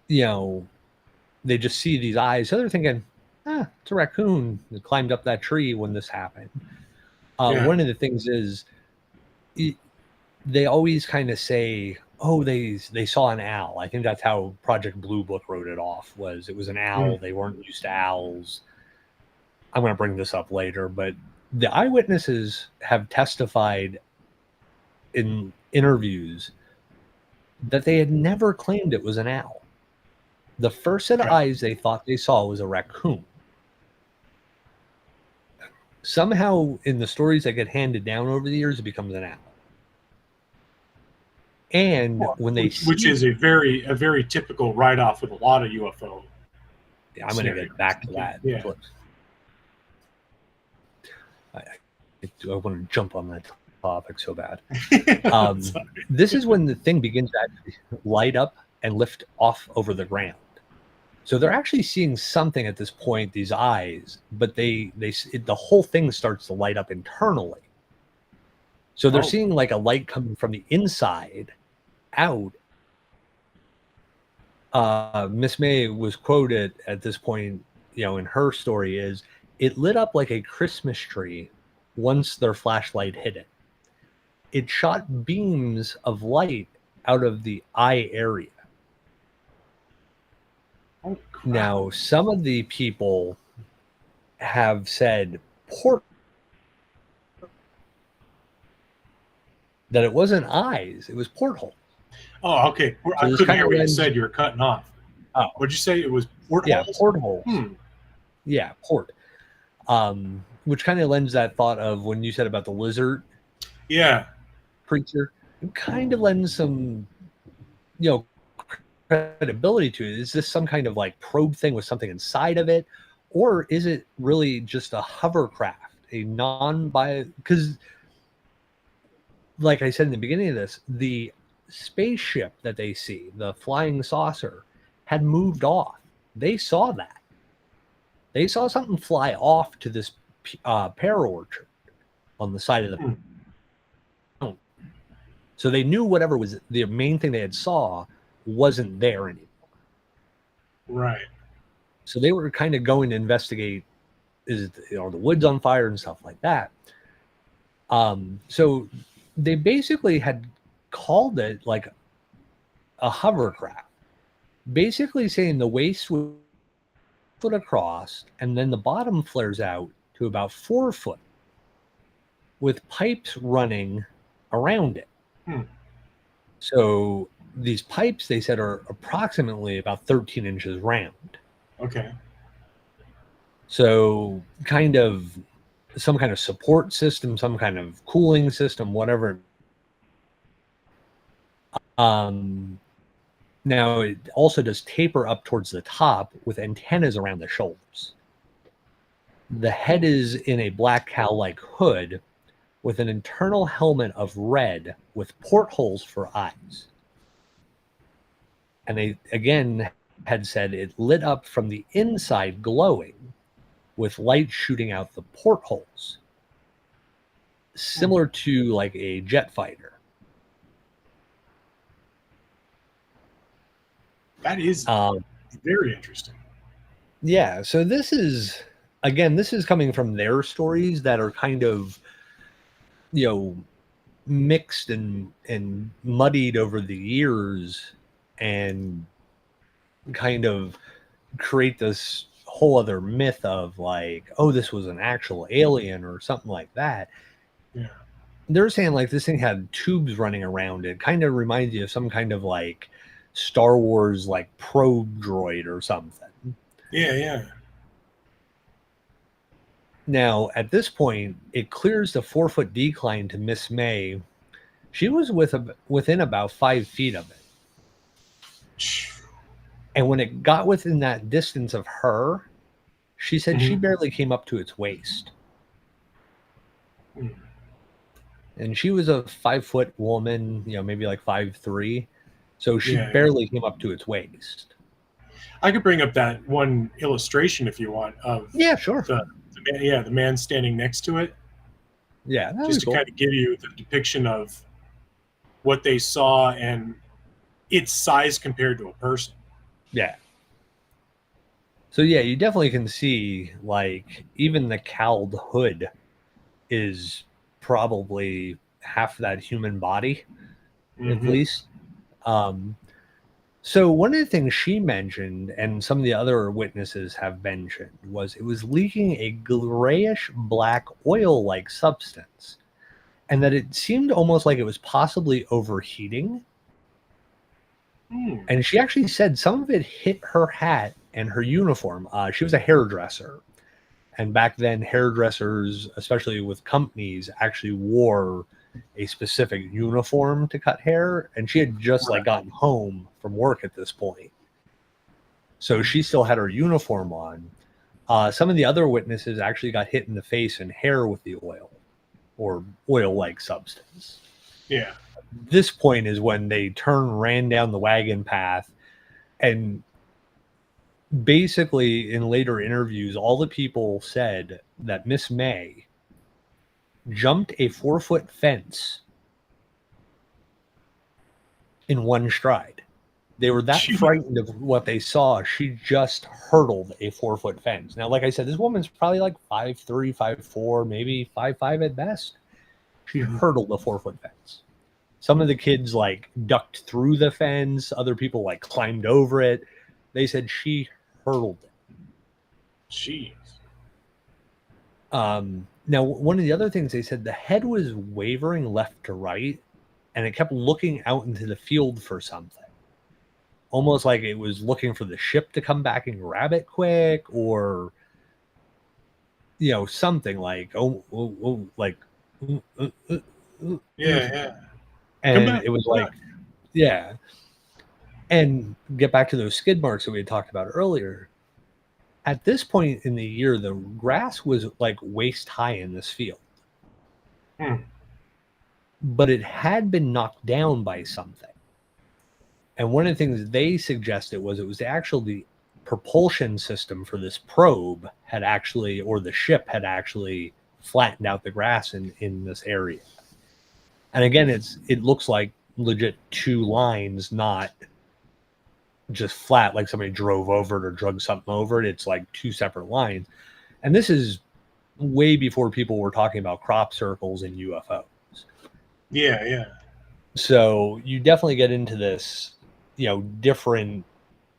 They just see these eyes. So they're thinking, it's a raccoon that climbed up that tree when this happened. One of the things is they always kind of say, oh, they saw an owl. I think that's how Project Blue Book wrote it off, it was an owl. They weren't used to owls. I'm going to bring this up later, but the eyewitnesses have testified in interviews that they had never claimed it was an owl. The first set of eyes they thought they saw was a raccoon. Somehow, in the stories that get handed down over the years, it becomes an owl. And when they which is a very typical write-off with a lot of UFO. Yeah, I'm going to get back to that. Yeah. I want to jump on that topic so bad. This is when the thing begins to actually light up and lift off over the ground. So they're actually seeing something at this point, these eyes, but the whole thing starts to light up internally. So they're seeing like a light coming from the inside out. Miss May was quoted at this point, in her story, is it lit up like a Christmas tree once their flashlight hit it. It shot beams of light out of the eye area. Now, some of the people have said that it wasn't eyes, it was portholes. Oh, okay. So I couldn't hear what you said. You were cutting off. Oh. What'd you say? It was portholes? Yeah, portholes. Yeah, port. Which kind of lends that thought of when you said about the lizard creature. It kind of lends some, credibility to it. Is this some kind of like probe thing with something inside of it, or is it really just a hovercraft, a because like I said in the beginning of this, the spaceship that they see, the flying saucer, had moved off. They saw that. They saw something fly off to this pear orchard on the side of the so they knew whatever was the main thing they had saw wasn't there anymore. Right. So they were kind of going to investigate, is it, the woods on fire and stuff like that. So they basically had called it like a hovercraft, basically saying the waist would foot across and then the bottom flares out to about 4 foot with pipes running around it. So these pipes, they said, are approximately about 13 inches round. Okay. So kind of some kind of support system, some kind of cooling system, whatever. Now it also does taper up towards the top with antennas around the shoulders. The head is in a black cow-like hood with an internal helmet of red with portholes for eyes. And they again had said it lit up from the inside, glowing with light shooting out the portholes, similar to like a jet fighter. That is very interesting. Yeah, so this is coming from their stories that are kind of, mixed and muddied over the years, and kind of create this whole other myth of like, oh, this was an actual alien or something like that. Yeah. They're saying like this thing had tubes running around it. Kind of reminds you of some kind of like Star Wars like probe droid or something. Yeah. Now, at this point, it clears the 4-foot decline to Miss May. She was within about 5 feet of it. And when it got within that distance of her, she said she barely came up to its waist. And she was a 5-foot woman, maybe like 5'3". So she barely came up to its waist. I could bring up that one illustration if you want of sure. The man standing next to it. Yeah, just to kind of give you the depiction of what they saw and its size compared to a person. Yeah. So yeah, you definitely can see like even the cowled hood is probably half that human body, at least. So one of the things she mentioned, and some of the other witnesses have mentioned, was it was leaking a grayish black oil-like substance, and that it seemed almost like it was possibly overheating. And she actually said some of it hit her hat and her uniform. She was a hairdresser, and back then hairdressers, especially with companies, actually wore a specific uniform to cut hair, and she had just like gotten home from work at this point, so she still had her uniform on. Some of the other witnesses actually got hit in the face and hair with the oil or oil-like substance. Yeah. This point is when they ran down the wagon path, and basically in later interviews, all the people said that Miss May jumped a 4-foot fence in one stride. They were that frightened of what they saw. She just hurdled a 4-foot fence. Now, like I said, this woman's probably like 5'3", 5'4", maybe 5'5" at best. She hurdled a 4-foot fence. Some of the kids like ducked through the fence. Other people like climbed over it. They said she hurdled it. Jeez. Now, one of the other things they said, the head was wavering left to right, and it kept looking out into the field for something. Almost like it was looking for the ship to come back and grab it quick, or, something like, yeah. And it was like, yeah. And get back to those skid marks that we had talked about earlier. At this point in the year, the grass was like waist high in this field. But it had been knocked down by something. And one of the things they suggested was it was the propulsion system for this probe had actually, or the ship had actually flattened out the grass in this area. And again, it looks like legit 2 lines, not just flat like somebody drove over it or drug something over it. It's like 2 separate lines. And this is way before people were talking about crop circles and UFOs. Yeah. So you definitely get into this, different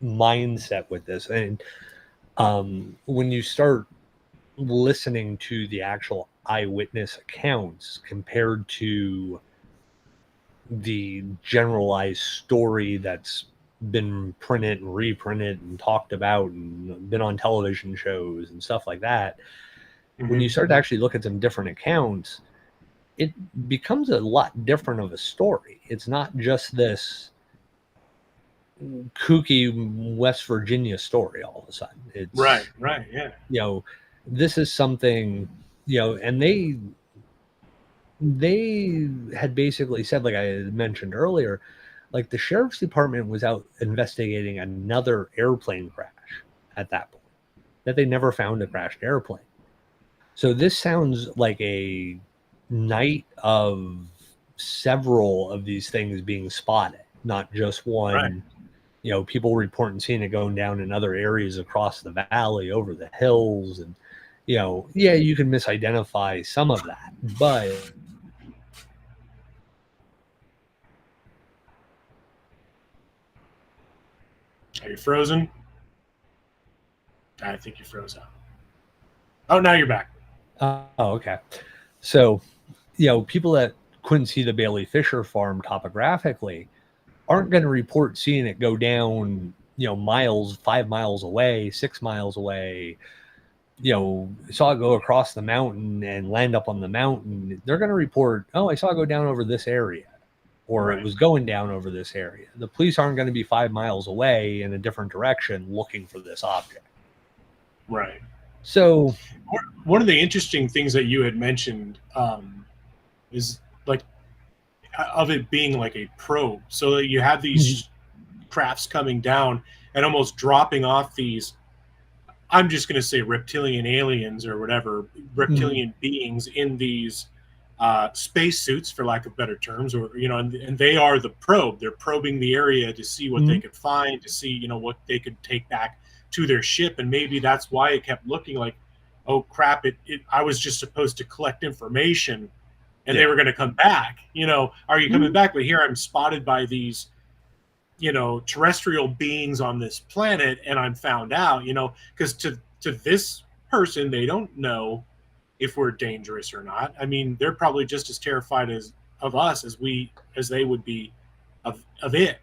mindset with this. And when you start listening to the actual eyewitness accounts compared to the generalized story that's been printed and reprinted and talked about and been on television shows and stuff like that, when you start to actually look at some different accounts, it becomes a lot different of a story. It's not just this kooky West Virginia story all of a sudden. It's right, yeah. This is something, and they they had basically said, like I had mentioned earlier, like the sheriff's department was out investigating another airplane crash at that point, that they never found a crashed airplane. So this sounds like a night of several of these things being spotted, not just one. Right. You know, people reporting seeing it going down in other areas across the valley, over the hills, and yeah, you can misidentify some of that, but Are you frozen? I think you froze out. Oh, now you're back. oh, okay. So, people that couldn't see the Bailey Fisher farm topographically aren't going to report seeing it go down, miles, 5 miles away, 6 miles away, saw it go across the mountain and land up on the mountain. They're going to report, oh, I saw it go down over this area, or Right. it was going down over this area. The police aren't going to be 5 miles away in a different direction looking for this object. Right. So one of the interesting things that you had mentioned is like of it being like a probe. So that you have these crafts coming down and almost dropping off these, I'm just going to say reptilian aliens or whatever, reptilian beings in these space suits, for lack of better terms, or, and they are the probe. They're probing the area to see what they could find, to see, what they could take back to their ship. And maybe that's why it kept looking like, oh crap, I was just supposed to collect information and they were going to come back. Are you coming back? But here I'm spotted by these, terrestrial beings on this planet, and I'm found out, because to this person, they don't know if we're dangerous or not. I mean, they're probably just as terrified of us as they would be of it,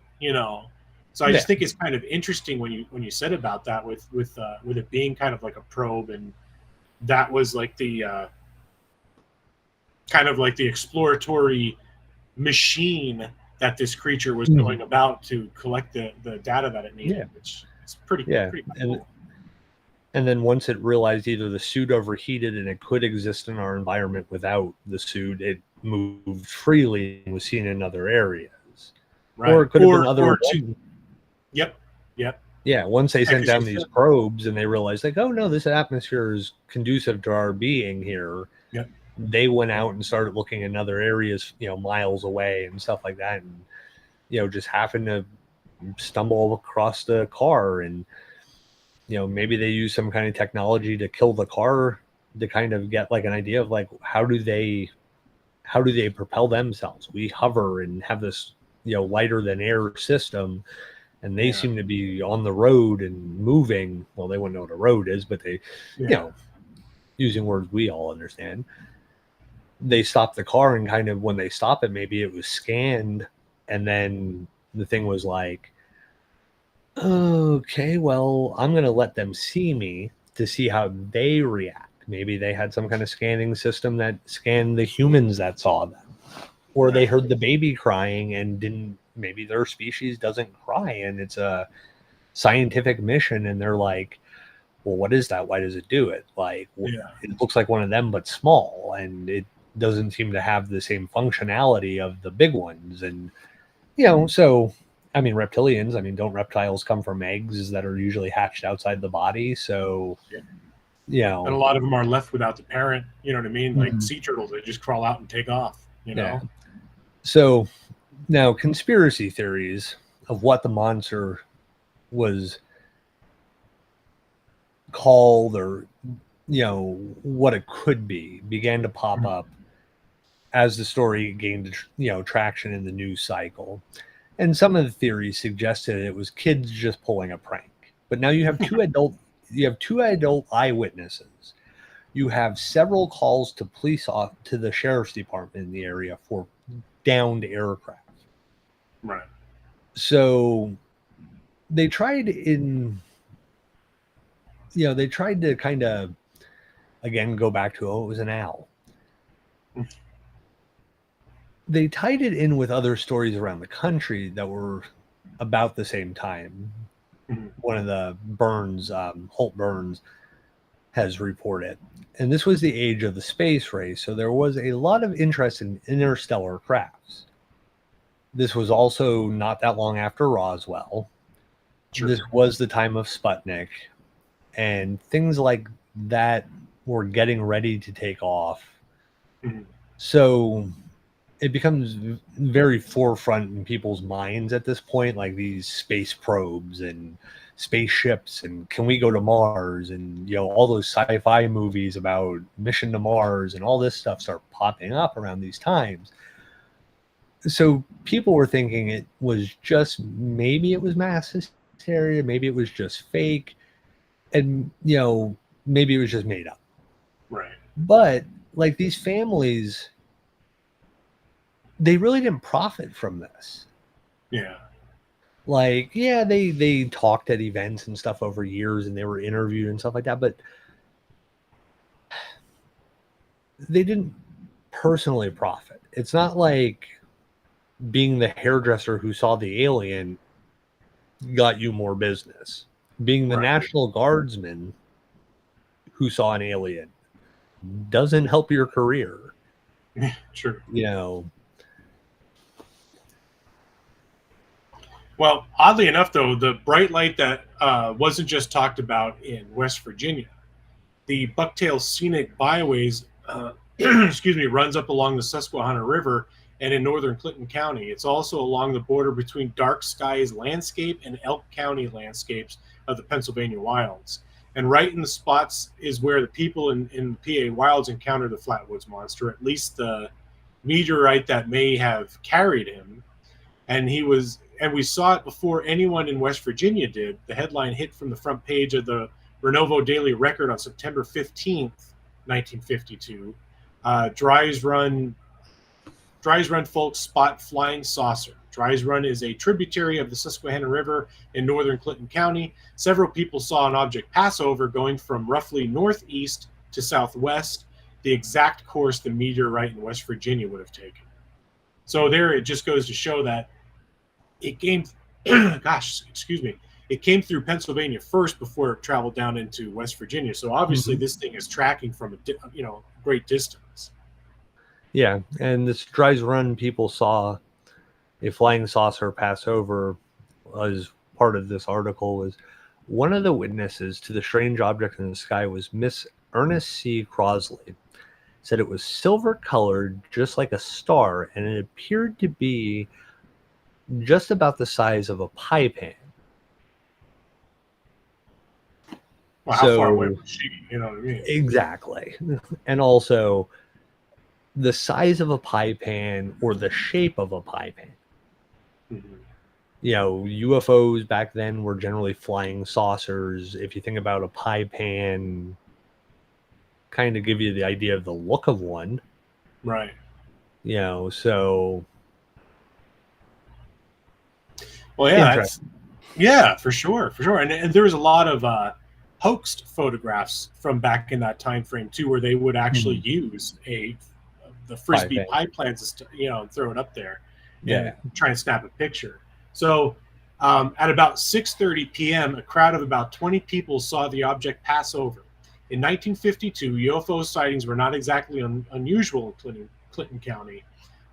So I just think it's kind of interesting when you said about that with it being kind of like a probe, and that was like the kind of like the exploratory machine that this creature was going about to collect the data that it needed, which is pretty cool. And then once it realized either the suit overheated and it could exist in our environment without the suit, it moved freely and was seen in other areas. Right. Or it could have been other. Yep. Yeah, once they sent down these probes and they realized, like, oh no, this atmosphere is conducive to our being here. Yep. They went out and started looking in other areas, miles away and stuff like that, and just happened to stumble across the car, and maybe they use some kind of technology to kill the car to kind of get like an idea of like how do they propel themselves. We hover and have this lighter than air system, and they seem to be on the road and moving. Well, they wouldn't know what a road is, but they using words we all understand, they stop the car, and kind of when they stop it, maybe it was scanned, and then the thing was like, okay, well, I'm going to let them see me to see how they react. Maybe they had some kind of scanning system that scanned the humans that saw them, or they heard the baby crying and didn't, maybe their species doesn't cry, and it's a scientific mission, and they're like, well, what is that? Why does it do it? Like, it looks like one of them, but small, and it doesn't seem to have the same functionality of the big ones. And, so, I mean, reptilians, don't reptiles come from eggs that are usually hatched outside the body? So, and a lot of them are left without the parent, you know what I mean? Like sea turtles, they just crawl out and take off, So now conspiracy theories of what the monster was called, or what it could be, began to pop up as the story gained traction in the news cycle. And some of the theories suggested it was kids just pulling a prank. But now you have two adult eyewitnesses. You have several calls to to the sheriff's department in the area for downed aircraft. Right. So they tried to kind of, again, go back to, it was an owl. They tied it in with other stories around the country that were about the same time. One of the Burns, Holt Burns, has reported. And this was the age of the space race, so there was a lot of interest in interstellar crafts. This was also not that long after Roswell. Sure. This was the time of Sputnik, and things like that were getting ready to take off. Mhm. So it becomes very forefront in people's minds at this point, like these space probes and spaceships, and can we go to Mars, and all those sci-fi movies about mission to Mars and all this stuff start popping up around these times. So people were thinking it was just, maybe it was mass hysteria, maybe it was just fake, and maybe it was just made up. Right. But like these families, they really didn't profit from this. Yeah. Like, yeah, they talked at events and stuff over years, and they were interviewed and stuff like that, but they didn't personally profit. It's not like being the hairdresser who saw the alien got you more business. Being the Right. National Guardsman who saw an alien doesn't help your career. True. Well, oddly enough, though, the bright light that wasn't just talked about in West Virginia, the Bucktail Scenic Byways, runs up along the Susquehanna River and in northern Clinton County. It's also along the border between Dark Skies Landscape and Elk County landscapes of the Pennsylvania wilds. And right in the spots is where the people in the PA wilds encountered the Flatwoods monster, at least the meteorite that may have carried him. And we saw it before anyone in West Virginia did. The headline hit from the front page of the Renovo Daily Record on September 15th, 1952. Dry's Run folks spot flying saucer. Dry's Run is a tributary of the Susquehanna River in northern Clinton County. Several people saw an object pass over going from roughly northeast to southwest, the exact course the meteorite in West Virginia would have taken. So there it just goes to show that it came, it came through Pennsylvania first before it traveled down into West Virginia. So obviously this thing is tracking from a great distance. Yeah, and this Dry's Run people saw a flying saucer pass over as part of this article. Was one of the witnesses to the strange object in the sky was Miss Ernest C. Crosley. Said it was silver colored, just like a star, and it appeared to be just about the size of a pie pan. Well, how far away was she? You know what I mean? Exactly. And also the size of a pie pan or the shape of a pie pan. Mm-hmm. UFOs back then were generally flying saucers. If you think about a pie pan, kind of give you the idea of the look of one. Right. So. Well, yeah, for sure. And there was a lot of hoaxed photographs from back in that time frame too, where they would actually use the frisbee pie plans, and throw it up there, and try and snap a picture. So at about 6:30 p.m., a crowd of about 20 people saw the object pass over. In 1952, UFO sightings were not exactly unusual in Clinton County.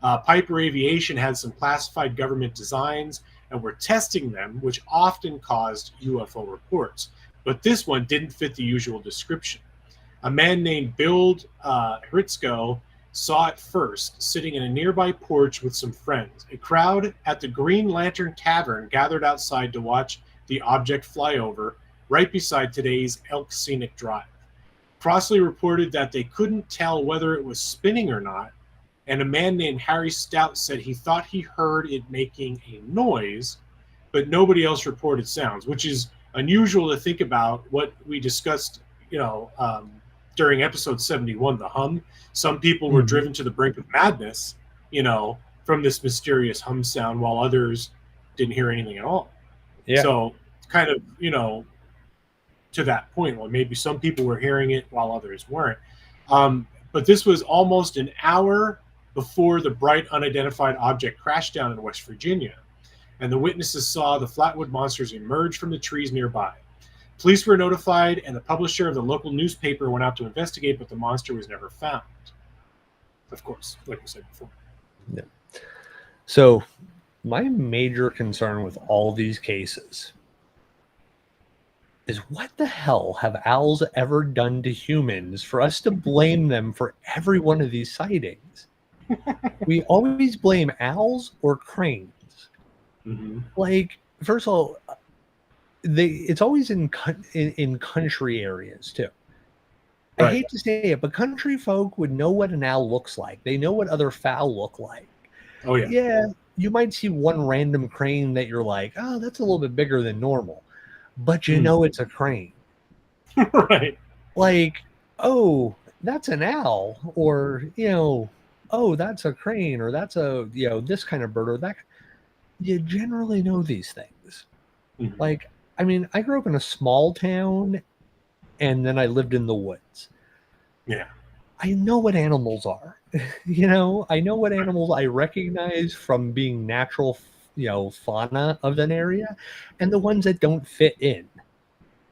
Piper Aviation had some classified government designs and were testing them, which often caused UFO reports. But this one didn't fit the usual description. A man named Bill Hritzko saw it first, sitting in a nearby porch with some friends. A crowd at the Green Lantern Tavern gathered outside to watch the object fly over, right beside today's Elk Scenic Drive. Crossley reported that they couldn't tell whether it was spinning or not, and a man named Harry Stout said he thought he heard it making a noise, but nobody else reported sounds, which is unusual to think about what we discussed, during episode 71, the hum. Some people were driven to the brink of madness, from this mysterious hum sound, while others didn't hear anything at all. Yeah. So kind of, to that point, well, maybe some people were hearing it while others weren't. But this was almost an hour before the bright unidentified object crashed down in West Virginia, and the witnesses saw the Flatwood monsters emerge from the trees nearby. Police were notified, and the publisher of the local newspaper went out to investigate, but the monster was never found. Of course, like we said before. Yeah. So, my major concern with all these cases is what the hell have owls ever done to humans for us to blame them for every one of these sightings? We always blame owls or cranes. Mm-hmm. Like, first of all, it's always in country areas too. I Right. hate to say it, but country folk would know what an owl looks like. They know what other fowl look like. Oh, yeah. Yeah, you might see one random crane that you're like, oh, that's a little bit bigger than normal, but you know it's a crane. Right. Like, oh, that's an owl, or oh, that's a crane, or that's a this kind of bird, or that. You generally know these things. Mm-hmm. Like, I mean, I grew up in a small town, and then I lived in the woods. Yeah. I know what animals are. I know what animals I recognize from being natural, fauna of an area, and the ones that don't fit in.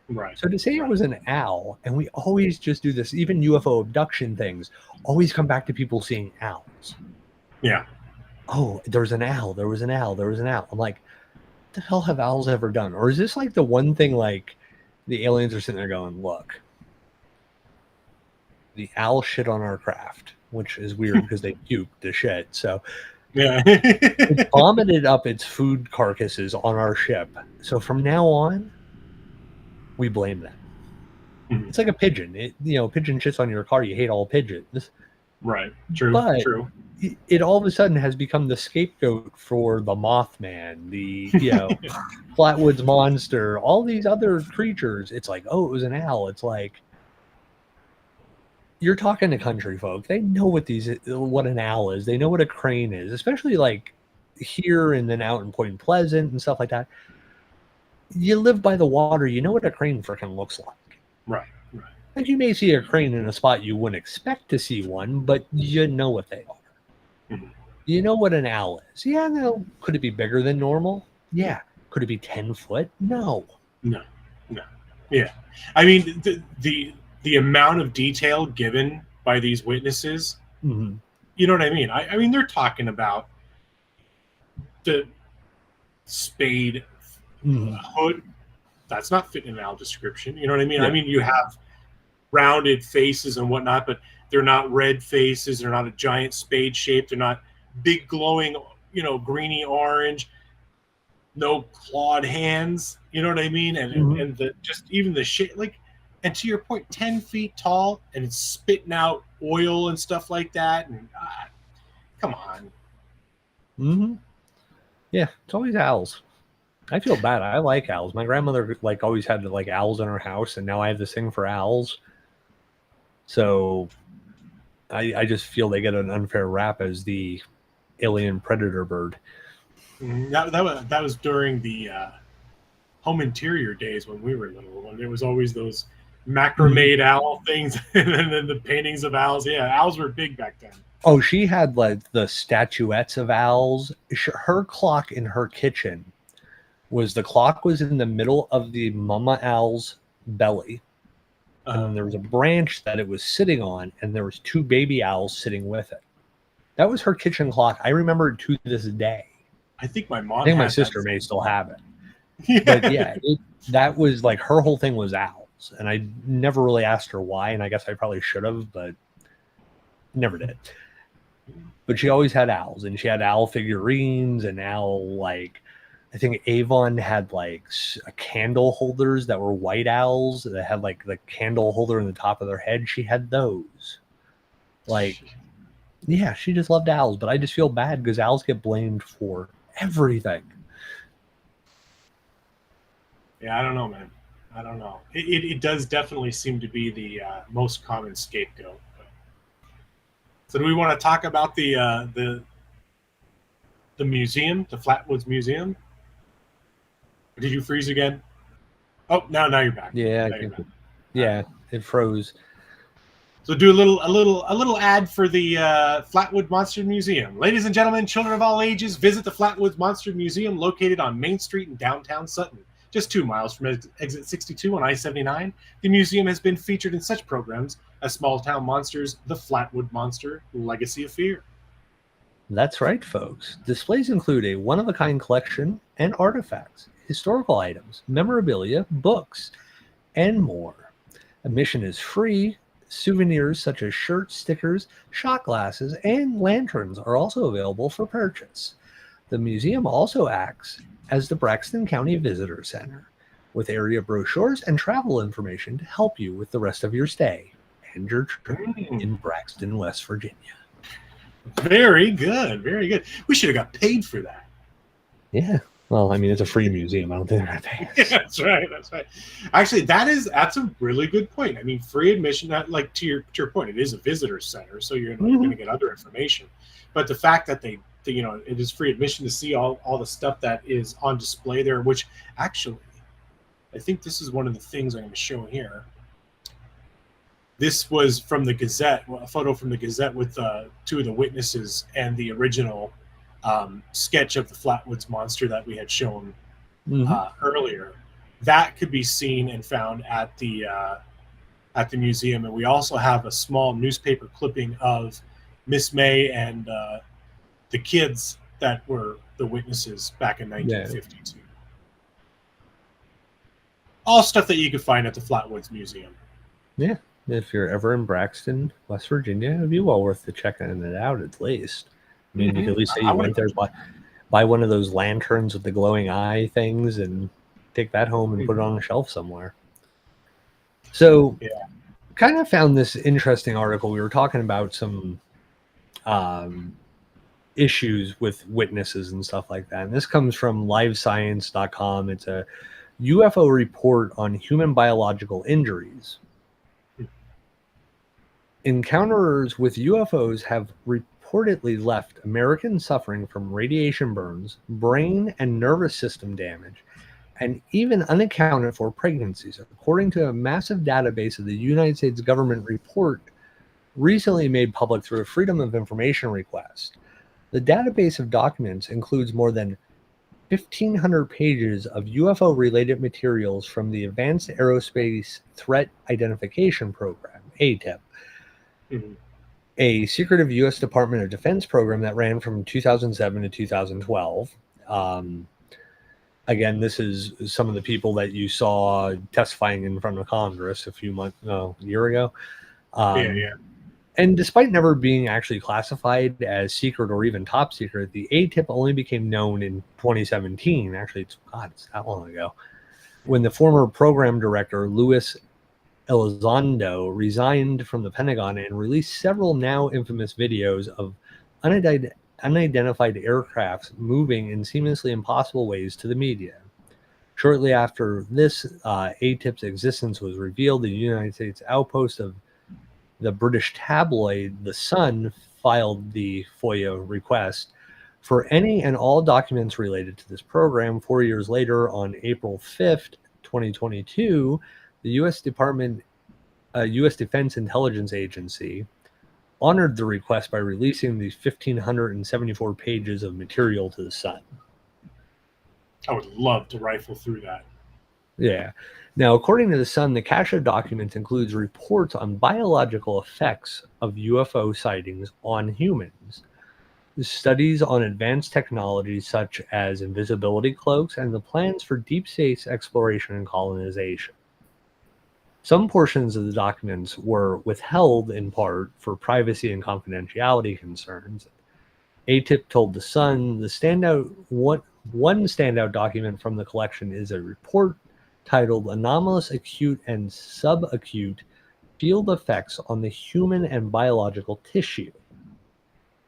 Right. So to say it was an owl, and we always just do this, even UFO abduction things, always come back to people seeing owls. Yeah. Oh, there was an owl. There was an owl. There was an owl. I'm like, what the hell have owls ever done? Or is this like the one thing like the aliens are sitting there going, look, the owl shit on our craft, which is weird because they puked the shit. So yeah, it vomited up its food carcasses on our ship. So from now on, we blame them. Mm-hmm. It's like a pigeon. Pigeon shits on your car. You hate all pigeons. Right. True. But true. It all of a sudden has become the scapegoat for the Mothman, the Flatwoods monster, all these other creatures. It's like, oh, it was an owl. It's like, you're talking to country folk. They know what an owl is. They know what a crane is, especially like here and then out in Point Pleasant and stuff like that. You live by the water. You know what a crane freaking looks like. Right. Right. Like, you may see a crane in a spot you wouldn't expect to see one, but you know what they are. Mm-hmm. You know what an owl is. Yeah, no. Could it be bigger than normal? Yeah. Could it be 10 foot? No. No. Yeah. I mean, the amount of detail given by these witnesses, mm-hmm. You know what I mean? I mean, they're talking about the spade hood. That's not fitting in an owl description. You know what I mean? Yeah. I mean, you have rounded faces and whatnot, but they're not red faces. They're not a giant spade shape. They're not big glowing, greeny orange. No clawed hands. You know what I mean? And and the just even the shape, like, and to your point, 10 feet tall, and it's spitting out oil and stuff like that. And come on. Mm-hmm. Yeah, it's always owls. I feel bad. I like owls. My grandmother always had owls in her house, and now I have this thing for owls. So I just feel they get an unfair rap as the alien predator bird. That was during the home interior days when we were little. When there was always those macrame owl things, and then the paintings of owls. Yeah, owls were big back then. Oh, she had the statuettes of owls. Her clock in her kitchen was in the middle of the mama owl's belly. And then there was a branch that it was sitting on, and there was 2 baby owls sitting with it. That was her kitchen clock. I remember it to this day. I think my mom. I think my sister may still have it. Yeah. But yeah, that was her whole thing was owls, and I never really asked her why, and I guess I probably should have, but never did. But she always had owls, and she had owl figurines and owl I think Avon had candle holders that were white owls that had the candle holder in the top of their head. She had those. Yeah, she just loved owls, but I just feel bad because owls get blamed for everything. Yeah, I don't know, man. I don't know. It does definitely seem to be the most common scapegoat. So do we want to talk about the museum, the Flatwoods Museum? Or did you freeze again? Oh, now you're back. Yeah, yeah, it froze. So do a little ad for the Flatwood Monster Museum. Ladies and gentlemen, children of all ages, visit the Flatwoods Monster Museum located on Main Street in downtown Sutton. just 2 miles from exit 62 on I-79, the museum has been featured in such programs as Small Town Monsters, The Flatwood Monster, Legacy of Fear. That's right, folks. Displays include a one-of-a-kind collection and artifacts, historical items, memorabilia, books, and more. Admission is free. Souvenirs such as shirts, stickers, shot glasses, and lanterns are also available for purchase. The museum also acts as the Braxton County Visitor Center, with area brochures and travel information to help you with the rest of your stay and your trip in Braxton, West Virginia. Very good, very good. We should have got paid for that. Yeah. Well, I mean, it's a free museum. I don't think they're going to pay us. Yeah, that's right. That's right. Actually, that's a really good point. I mean, free admission, like to your point, it is a visitor center, so you're going to get other information. But the fact that it is free admission to see all the stuff that is on display there, which actually, I think this is one of the things I'm going to show here. This was from the Gazette, a photo from the Gazette with two of the witnesses and the original sketch of the Flatwoods monster that we had shown earlier. That could be seen and found at the museum, and we also have a small newspaper clipping of Miss May and the kids that were the witnesses back in 1952. Yeah. All stuff that you could find at the Flatwoods Museum. Yeah, if you're ever in Braxton, West Virginia, it'd be well worth checking it out at least. I mean, you could at least say you went there, buy one of those lanterns with the glowing eye things and take that home and put it on a shelf somewhere. So, kind of found this interesting article. We were talking about some issues with witnesses and stuff like that. And this comes from livescience.com. It's a UFO report on human biological injuries. Encounters with UFOs have reportedly left Americans suffering from radiation burns, brain and nervous system damage, and even unaccounted for pregnancies, according to a massive database of the United States government report recently made public through a Freedom of Information request. The database of documents includes more than 1,500 pages of UFO-related materials from the Advanced Aerospace Threat Identification Program, ATIP, a secretive U.S. Department of Defense program that ran from 2007 to 2012. Again, this is some of the people that you saw testifying in front of Congress a year ago. And despite never being actually classified as secret or even top secret, the ATIP only became known in 2017. Actually, it's that long ago, when the former program director, Luis Elizondo, resigned from the Pentagon and released several now infamous videos of unidentified aircrafts moving in seamlessly impossible ways to the media. Shortly after this, ATIP's existence was revealed. The United States outpost of the British tabloid The Sun filed the FOIA request for any and all documents related to this program. 4 years later, on April 5th, 2022, the U.S. Defense Intelligence Agency honored the request by releasing the 1,574 pages of material to The Sun. I would love to rifle through that. Yeah. Now, according to The Sun, the cache of documents includes reports on biological effects of UFO sightings on humans, studies on advanced technologies such as invisibility cloaks, and the plans for deep space exploration and colonization. Some portions of the documents were withheld in part for privacy and confidentiality concerns. ATIP told The Sun one standout document from the collection is a report titled Anomalous Acute and Subacute Field Effects on the Human and Biological Tissue,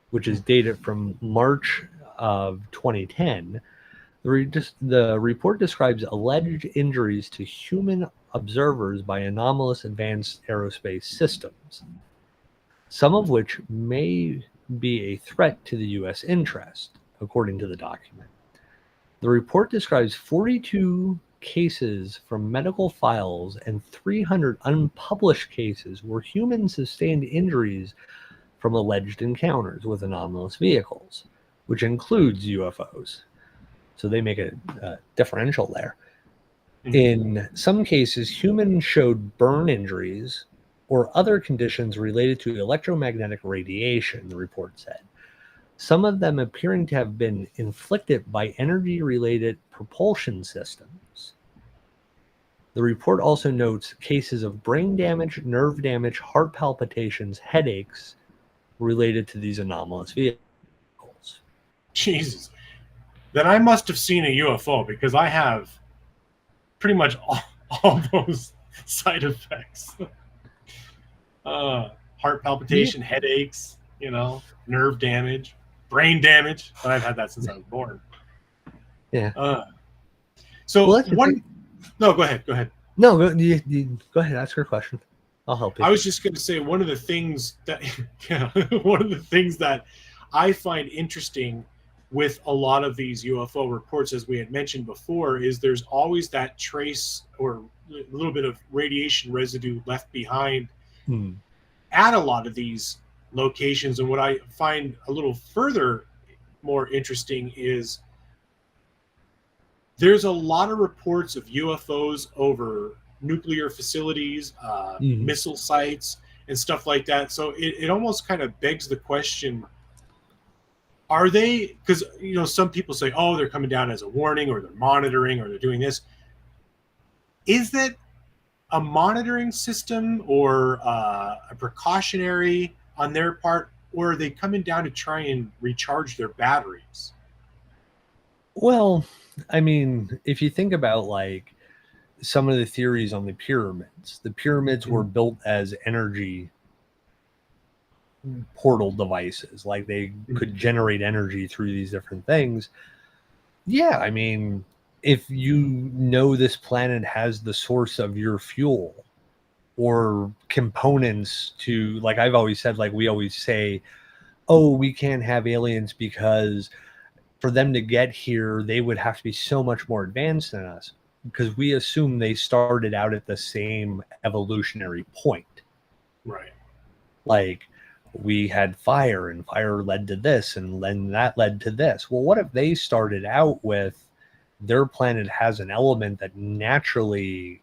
which is dated from March of 2010. The report describes alleged injuries to human observers by anomalous advanced aerospace systems, some of which may be a threat to the U.S. interest, according to the document. The report describes 42 cases from medical files and 300 unpublished cases where humans sustained injuries from alleged encounters with anomalous vehicles, which includes UFOs. So they make a differential there. In some cases, humans showed burn injuries or other conditions related to electromagnetic radiation, the report said. Some of them appearing to have been inflicted by energy-related propulsion systems. The report also notes cases of brain damage, nerve damage, heart palpitations, headaches related to these anomalous vehicles. Jesus. Then I must have seen a UFO, because I have pretty much all those side effects. Heart palpitation, headaches, nerve damage, brain damage. But I've had that since I was born. Yeah. So Well, No, go ahead. Go ahead. No, go ahead. Ask your question. I'll help you. I was just going to say one of the things that I find interesting with a lot of these UFO reports, as we had mentioned before, is there's always that trace or a little bit of radiation residue left behind at a lot of these locations. And what I find a little further more interesting is there's a lot of reports of UFOs over nuclear facilities, missile sites, and stuff like that. So it almost kind of begs the question, are they, because some people say, oh, they're coming down as a warning, or they're monitoring, or they're doing this. Is that a monitoring system or a precautionary on their part, or are they coming down to try and recharge their batteries? Well, I mean, if you think about like some of the theories on the pyramids were built as energy portal devices, like they could generate energy through these different things. Yeah, I mean, if you know this planet has the source of your fuel or components to, like I've always said, like we always say, oh, we can't have aliens because for them to get here, they would have to be so much more advanced than us, because we assume they started out at the same evolutionary point. Right. Like we had fire, and fire led to this, and then that led to this. Well, what if they started out with their planet has an element that naturally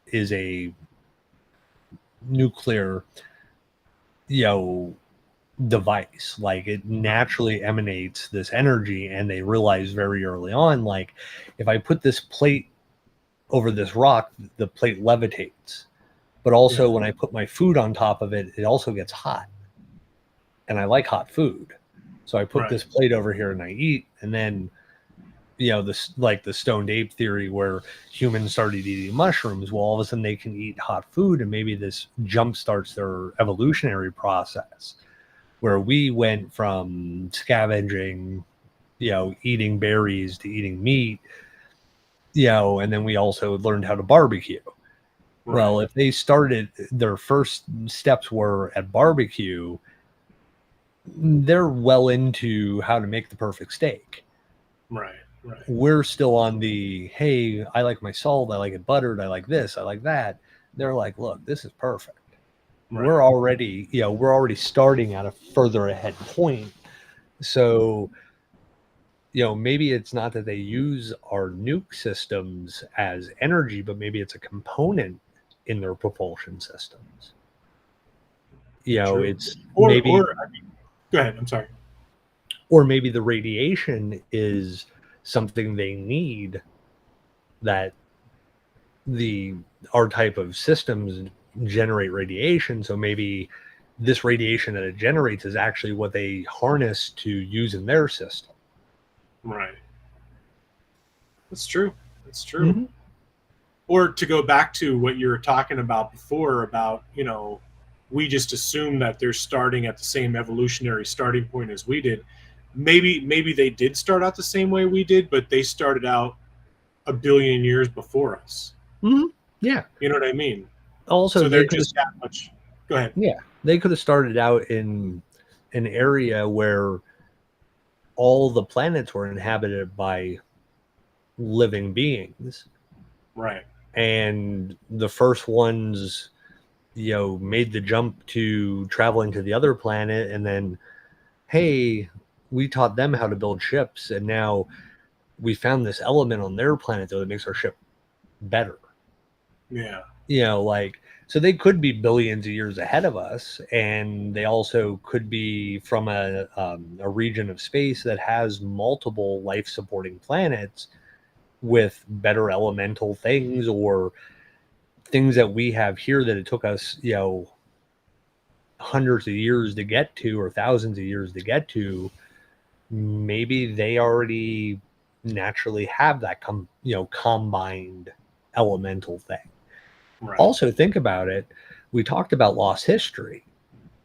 is a nuclear, device, like it naturally emanates this energy, and they realize very early on, like if I put this plate over this rock, the plate levitates, but also when I put my food on top of it, it also gets hot, and I like hot food, so I put this plate over here and I eat. And then this, like the stoned ape theory where humans started eating mushrooms, well, all of a sudden they can eat hot food, and maybe this jump starts their evolutionary process, where we went from scavenging, eating berries to eating meat, and then we also learned how to barbecue. Right. Well, if they started, their first steps were at barbecue, they're well into how to make the perfect steak. Right. We're still on the, hey, I like my salt, I like it buttered, I like this, I like that. They're like, look, this is perfect. Right. We're already starting at a further ahead point. So, maybe it's not that they use our nuke systems as energy, but maybe it's a component in their propulsion systems. It's go ahead. I'm sorry. Or maybe the radiation is something they need, that our type of systems generate radiation, so maybe this radiation that it generates is actually what they harness to use in their system. Right. That's true. Or to go back to what you were talking about before about, we just assume that they're starting at the same evolutionary starting point as we did. Maybe they did start out the same way we did, but they started out a billion years before us. Yeah. You know what I mean? Also, so they're just that much. Go ahead. Yeah. They could have started out in an area where all the planets were inhabited by living beings. Right. And the first ones, made the jump to traveling to the other planet, and then, hey, we taught them how to build ships, and now we found this element on their planet that makes our ship better. Yeah. Like, so they could be billions of years ahead of us, and they also could be from a region of space that has multiple life supporting planets with better elemental things, or things that we have here that it took us hundreds of years to get to, or thousands of years to get to. Maybe they already naturally have that combined elemental thing. Right. Also, think about it. We talked about lost history.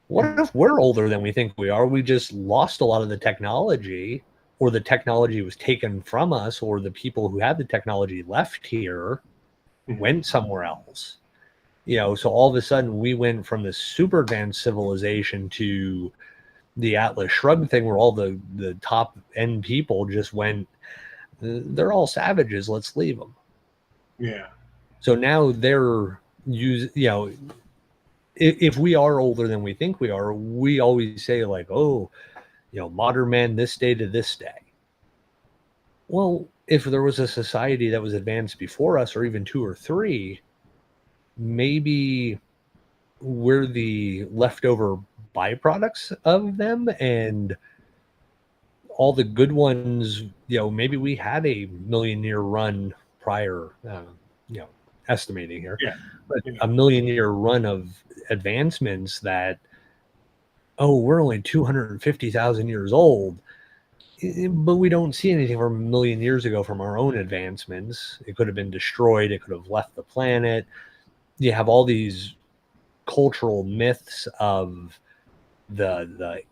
What if we're older than we think we are? We just lost a lot of the technology, or the technology was taken from us, or the people who had the technology left here, went somewhere else. So all of a sudden we went from this super advanced civilization to the Atlas Shrugged thing, where all the top end people just went, they're all savages, let's leave them. Yeah. So now they're if we are older than we think we are, we always say like, oh, modern man this day to this day. Well, if there was a society that was advanced before us, or even two or three, maybe we're the leftover byproducts of them, and all the good ones, maybe we had a million-year run prior, estimating here, Yeah. but a million-year run of advancements that, we're only 250,000 years old, but we don't see anything from a million years ago from our own advancements. It could have been destroyed. It could have left the planet. You have all these cultural myths of the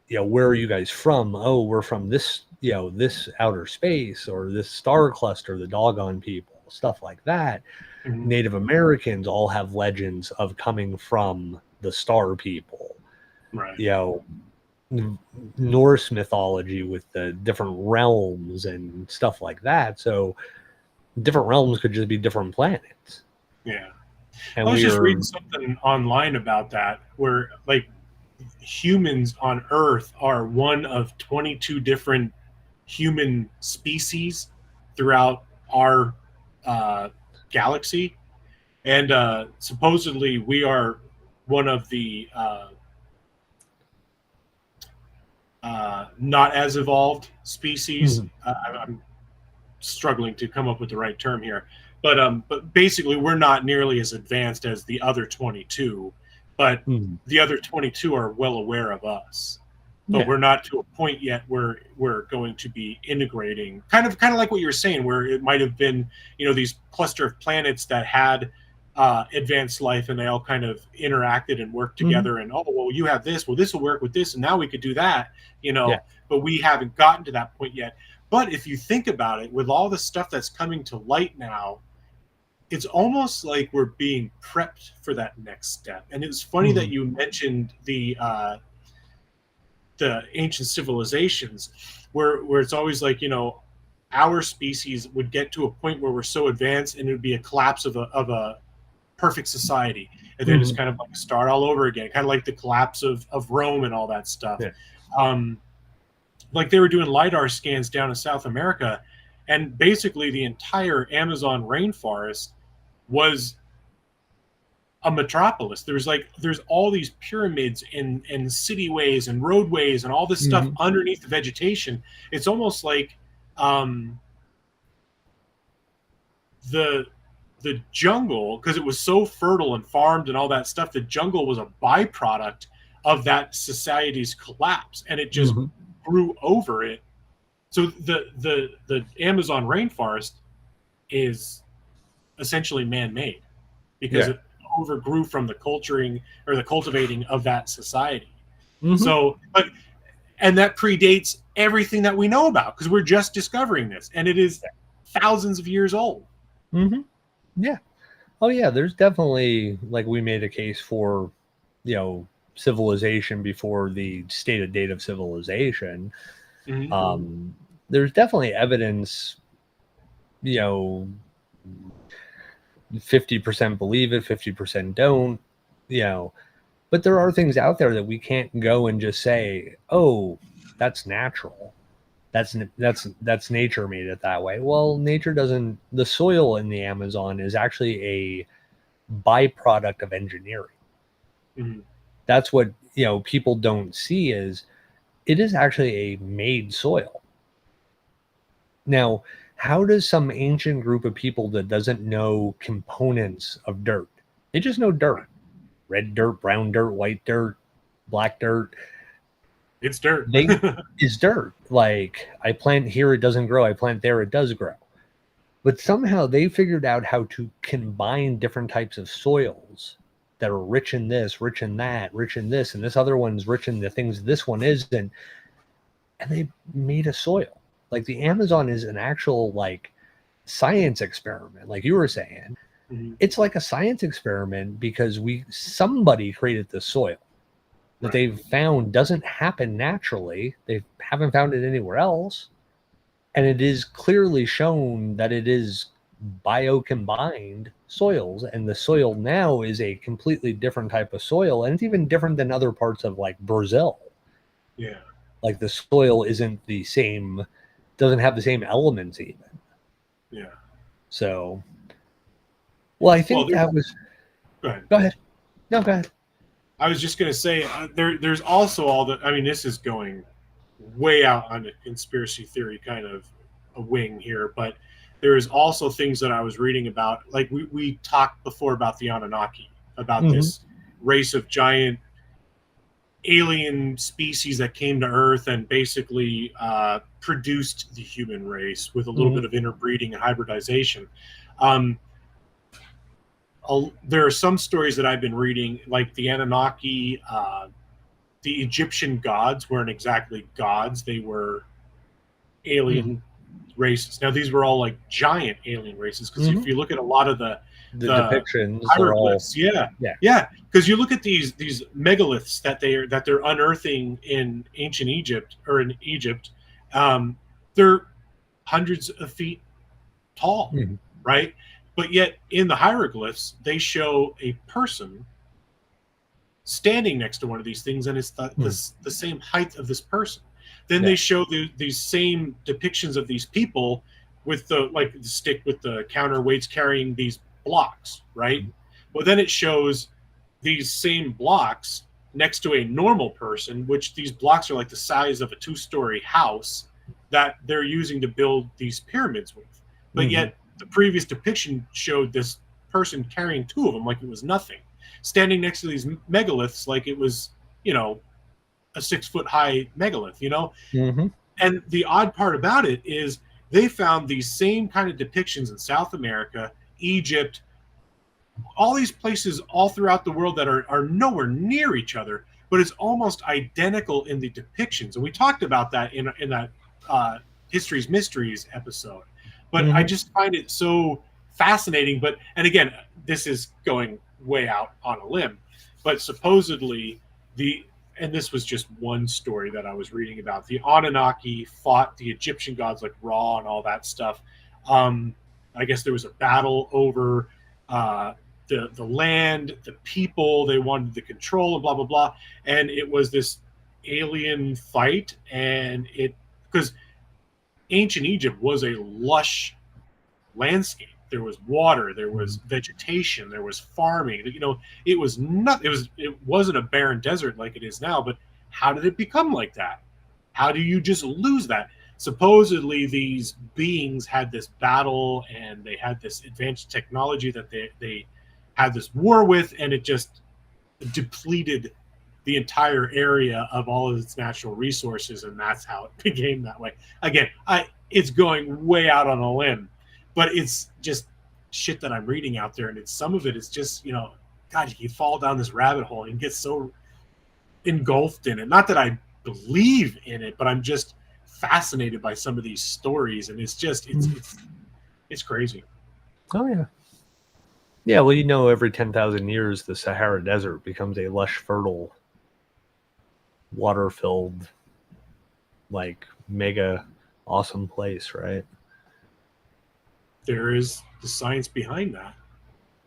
where are you guys from? Oh, we're from this, this outer space, or this star cluster, the doggone people, stuff like that. Native Americans all have legends of coming from the star people. Right. Norse mythology with the different realms and stuff like that. So different realms could just be different planets. Yeah. And I was just reading something online about that, where like humans on Earth are one of 22 different human species throughout our galaxy, and supposedly we are one of the not as evolved species. I'm struggling to come up with the right term here, but basically we're not nearly as advanced as the other 22, but the other 22 are well aware of us, but we're not to a point yet where we're going to be integrating, kind of like what you're saying, where it might have been these cluster of planets that had advanced life, and they all kind of interacted and worked together, and well, you have this, well, this will work with this, and now we could do that, but we haven't gotten to that point yet. But if you think about it, with all the stuff that's coming to light now, it's almost like we're being prepped for that next step. And it's funny that you mentioned the ancient civilizations, where it's always like, our species would get to a point where we're so advanced, and it would be a collapse of a perfect society, and then it's kind of like start all over again, kind of like the collapse of Rome and all that stuff. Like they were doing LiDAR scans down in South America, and basically the entire Amazon rainforest was a metropolis. There's all these pyramids and cityways and roadways and all this stuff underneath the vegetation. It's almost like the jungle, because it was so fertile and farmed and all that stuff, the jungle was a byproduct of that society's collapse, and it just grew over it. So the Amazon rainforest is essentially man-made, because it overgrew from the culturing or the cultivating of that society. So, and that predates everything that we know about, because we're just discovering this, and it is thousands of years old. Yeah. Oh yeah, there's definitely, like, we made a case for civilization before the stated date of civilization. There's definitely evidence, 50% believe it, 50% don't, but there are things out there that we can't go and just say, oh, that's natural, that's nature made it that way. Well, nature doesn't. The soil in the Amazon is actually a byproduct of engineering. Mm-hmm. That's what people don't see is it is actually a made soil. Now, how does some ancient group of people that doesn't know components of dirt? They just know dirt. Red dirt, brown dirt, white dirt, black dirt. It's dirt. Is dirt. Like, I plant here, it doesn't grow. I plant there, it does grow. But somehow they figured out how to combine different types of soils that are rich in this, rich in that, rich in this, and this other one's rich in the things this one isn't. And they made a soil. Like, the Amazon is an actual, like, science experiment, like you were saying. Mm-hmm. It's like a science experiment because somebody created the soil that they've found doesn't happen naturally. They haven't found it anywhere else. And it is clearly shown that it is bio-combined soils. And the soil now is a completely different type of soil. And it's even different than other parts of, like, Brazil. Yeah. Like, the soil isn't the same, doesn't have the same elements even. Yeah. So, well, I think that was... Go ahead. Go ahead. No, go ahead. I was just going to say, there's also all the... I mean, this is going way out on a conspiracy theory kind of a wing here, but there's also things that I was reading about. Like, we talked before about the Anunnaki, about this race of giant alien species that came to Earth and basically produced the human race with a little bit of interbreeding and hybridization. There are some stories that I've been reading, like the Anunnaki, the Egyptian gods weren't exactly gods. They were alien races. Now, these were all like giant alien races, because if you look at a lot of the depictions, hieroglyphs, because you look at these megaliths that they're unearthing in ancient Egypt, or in Egypt, they're hundreds of feet tall, right? But yet in the hieroglyphs, they show a person standing next to one of these things, and it's the same height of this person. Then they show these same depictions of these people with the stick with the counterweights carrying these blocks, right? Well, then it shows these same blocks next to a normal person, which these blocks are like the size of a 2-story house that they're using to build these pyramids with. But yet the previous depiction showed this person carrying 2 of them like it was nothing, standing next to these megaliths like it was, a 6-foot-high megalith, And the odd part about it is they found these same kind of depictions in South America, Egypt, all these places all throughout the world that are nowhere near each other, but it's almost identical in the depictions. And we talked about that in that History's Mysteries episode. But I just find it so fascinating. And again, this is going way out on a limb, but supposedly and this was just one story that I was reading about, the Anunnaki fought the Egyptian gods like Ra and all that stuff. I guess there was a battle over the land, the people. They wanted the control and blah, blah, blah. And it was this alien fight. And because ancient Egypt was a lush landscape. There was water, there was vegetation, there was farming. It was not. It wasn't a barren desert like it is now. But how did it become like that? How do you just lose that? Supposedly, these beings had this battle, and they had this advanced technology that they had this war with, and it just depleted the entire area of all of its natural resources, and that's how it became that way. Again, it's going way out on a limb, but it's just shit that I'm reading out there, and some of it is just, God, you fall down this rabbit hole and get so engulfed in it. Not that I believe in it, but I'm just fascinated by some of these stories, and it's just it's crazy. Oh yeah. Yeah, well, every 10,000 years the Sahara Desert becomes a lush, fertile, water-filled, like, mega awesome place, right? There is the science behind that.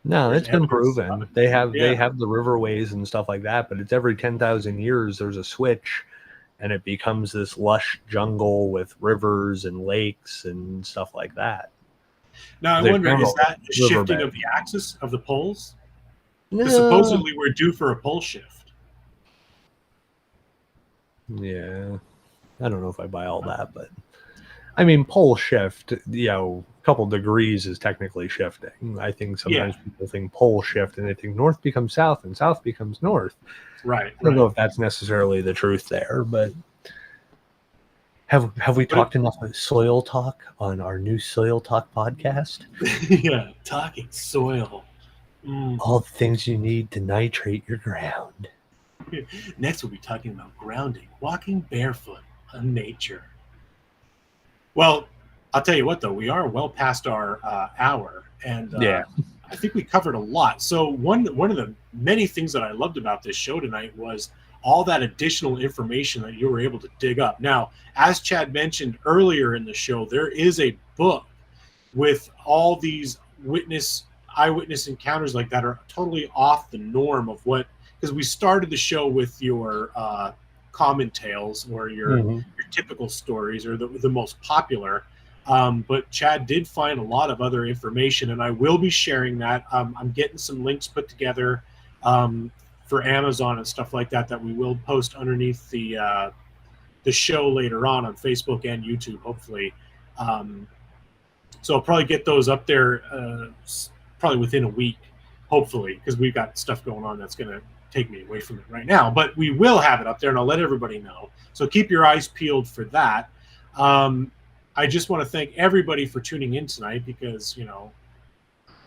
No, it's been proven. They have the riverways and stuff like that, but it's every 10,000 years there's a switch, and it becomes this lush jungle with rivers and lakes and stuff like that. Now, I There's wonder, is no that a shifting riverbed. of the axis of the poles? No. Because supposedly we're due for a pole shift. Yeah. I don't know if I buy all that, but I mean, pole shift, a couple degrees is technically shifting. I think sometimes people think pole shift and they think north becomes south and south becomes north. Right. I don't know if that's necessarily the truth there, but have we talked enough about soil talk on our new Soil Talk podcast? Yeah, talking soil. All the things you need to nitrate your ground. Next, we'll be talking about grounding, walking barefoot on nature. Well, I'll tell you what, though, we are well past our hour, and I think we covered a lot. So one of the many things that I loved about this show tonight was all that additional information that you were able to dig up. Now, as Chad mentioned earlier in the show, there is a book with all these eyewitness encounters like that are totally off the norm of what, because we started the show with your common tales or your typical stories or the most popular. But Chad did find a lot of other information, and I will be sharing that. I'm getting some links put together for Amazon and stuff like that we will post underneath the show later on Facebook and YouTube, hopefully. So I'll probably get those up there probably within a week, hopefully, because we've got stuff going on that's going to take me away from it right now. But we will have it up there, and I'll let everybody know. So keep your eyes peeled for that. I just want to thank everybody for tuning in tonight because,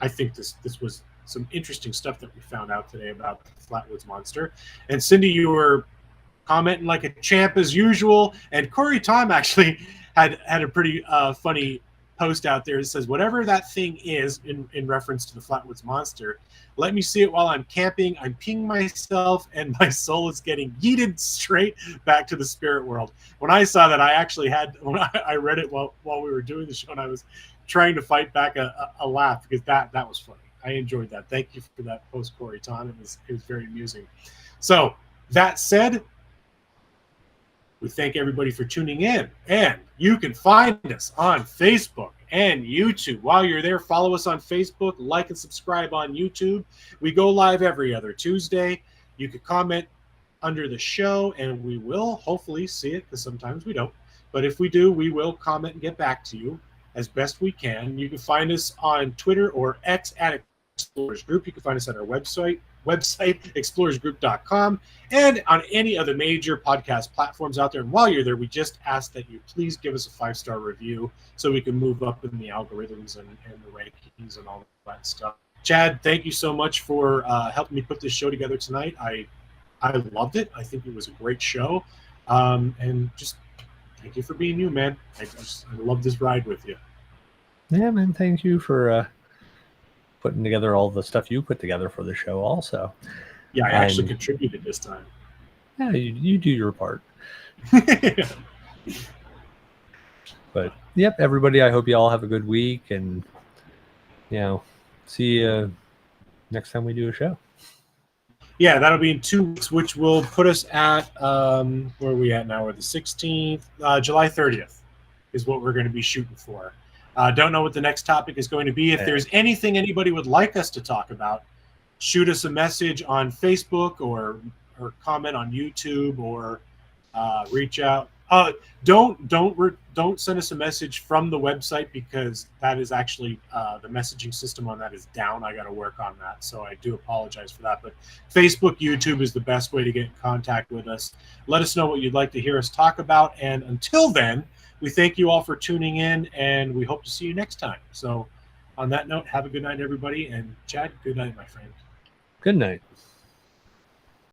I think this was some interesting stuff that we found out today about the Flatwoods Monster. And Cindy, you were commenting like a champ as usual. And Corey Tom actually had a pretty funny post out there that says, whatever that thing is, in reference to the Flatwoods Monster, let me see it while I'm camping. I'm peeing myself, and my soul is getting yeeted straight back to the spirit world. When I saw that, I actually when I read it while we were doing the show, and I was trying to fight back a laugh because that was funny. I enjoyed that. Thank you for that post, Corey Tom. It was very amusing. So that said, we thank everybody for tuning in, and you can find us on Facebook and YouTube. While you're there, follow us on Facebook, like and subscribe on YouTube. We go live every other Tuesday. You can comment under the show, and we will hopefully see it, because sometimes we don't. But if we do, we will comment and get back to you as best we can. You can find us on Twitter or X at Explorers Group. You can find us at our website explorersgroup.com, and on any other major podcast platforms out there. And while you're there, we just ask that you please give us a 5-star review so we can move up in the algorithms and the rankings and all that stuff. Chad, thank you so much for helping me put this show together tonight. I loved it. I think it was a great show. And just thank you for being you, man. I love this ride with you. Yeah, man. Thank you for putting together all the stuff you put together for the show also. Yeah, I actually contributed this time. Yeah, you do your part. But yep, everybody, I hope you all have a good week, and see you next time we do a show. Yeah, that'll be in 2 weeks, which will put us at where are we at now? We're the 16th. July 30th is what we're going to be shooting for. Don't know what the next topic is going to be. If there's anything anybody would like us to talk about, shoot us a message on Facebook or comment on YouTube or reach out. Don't send us a message from the website, because that is actually the messaging system on that is down. I got to work on that, so I do apologize for that. But Facebook, YouTube is the best way to get in contact with us. Let us know what you'd like to hear us talk about, and until then, we thank you all for tuning in, and we hope to see you next time. So on that note, have a good night, everybody. And Chad, good night, my friend. Good night.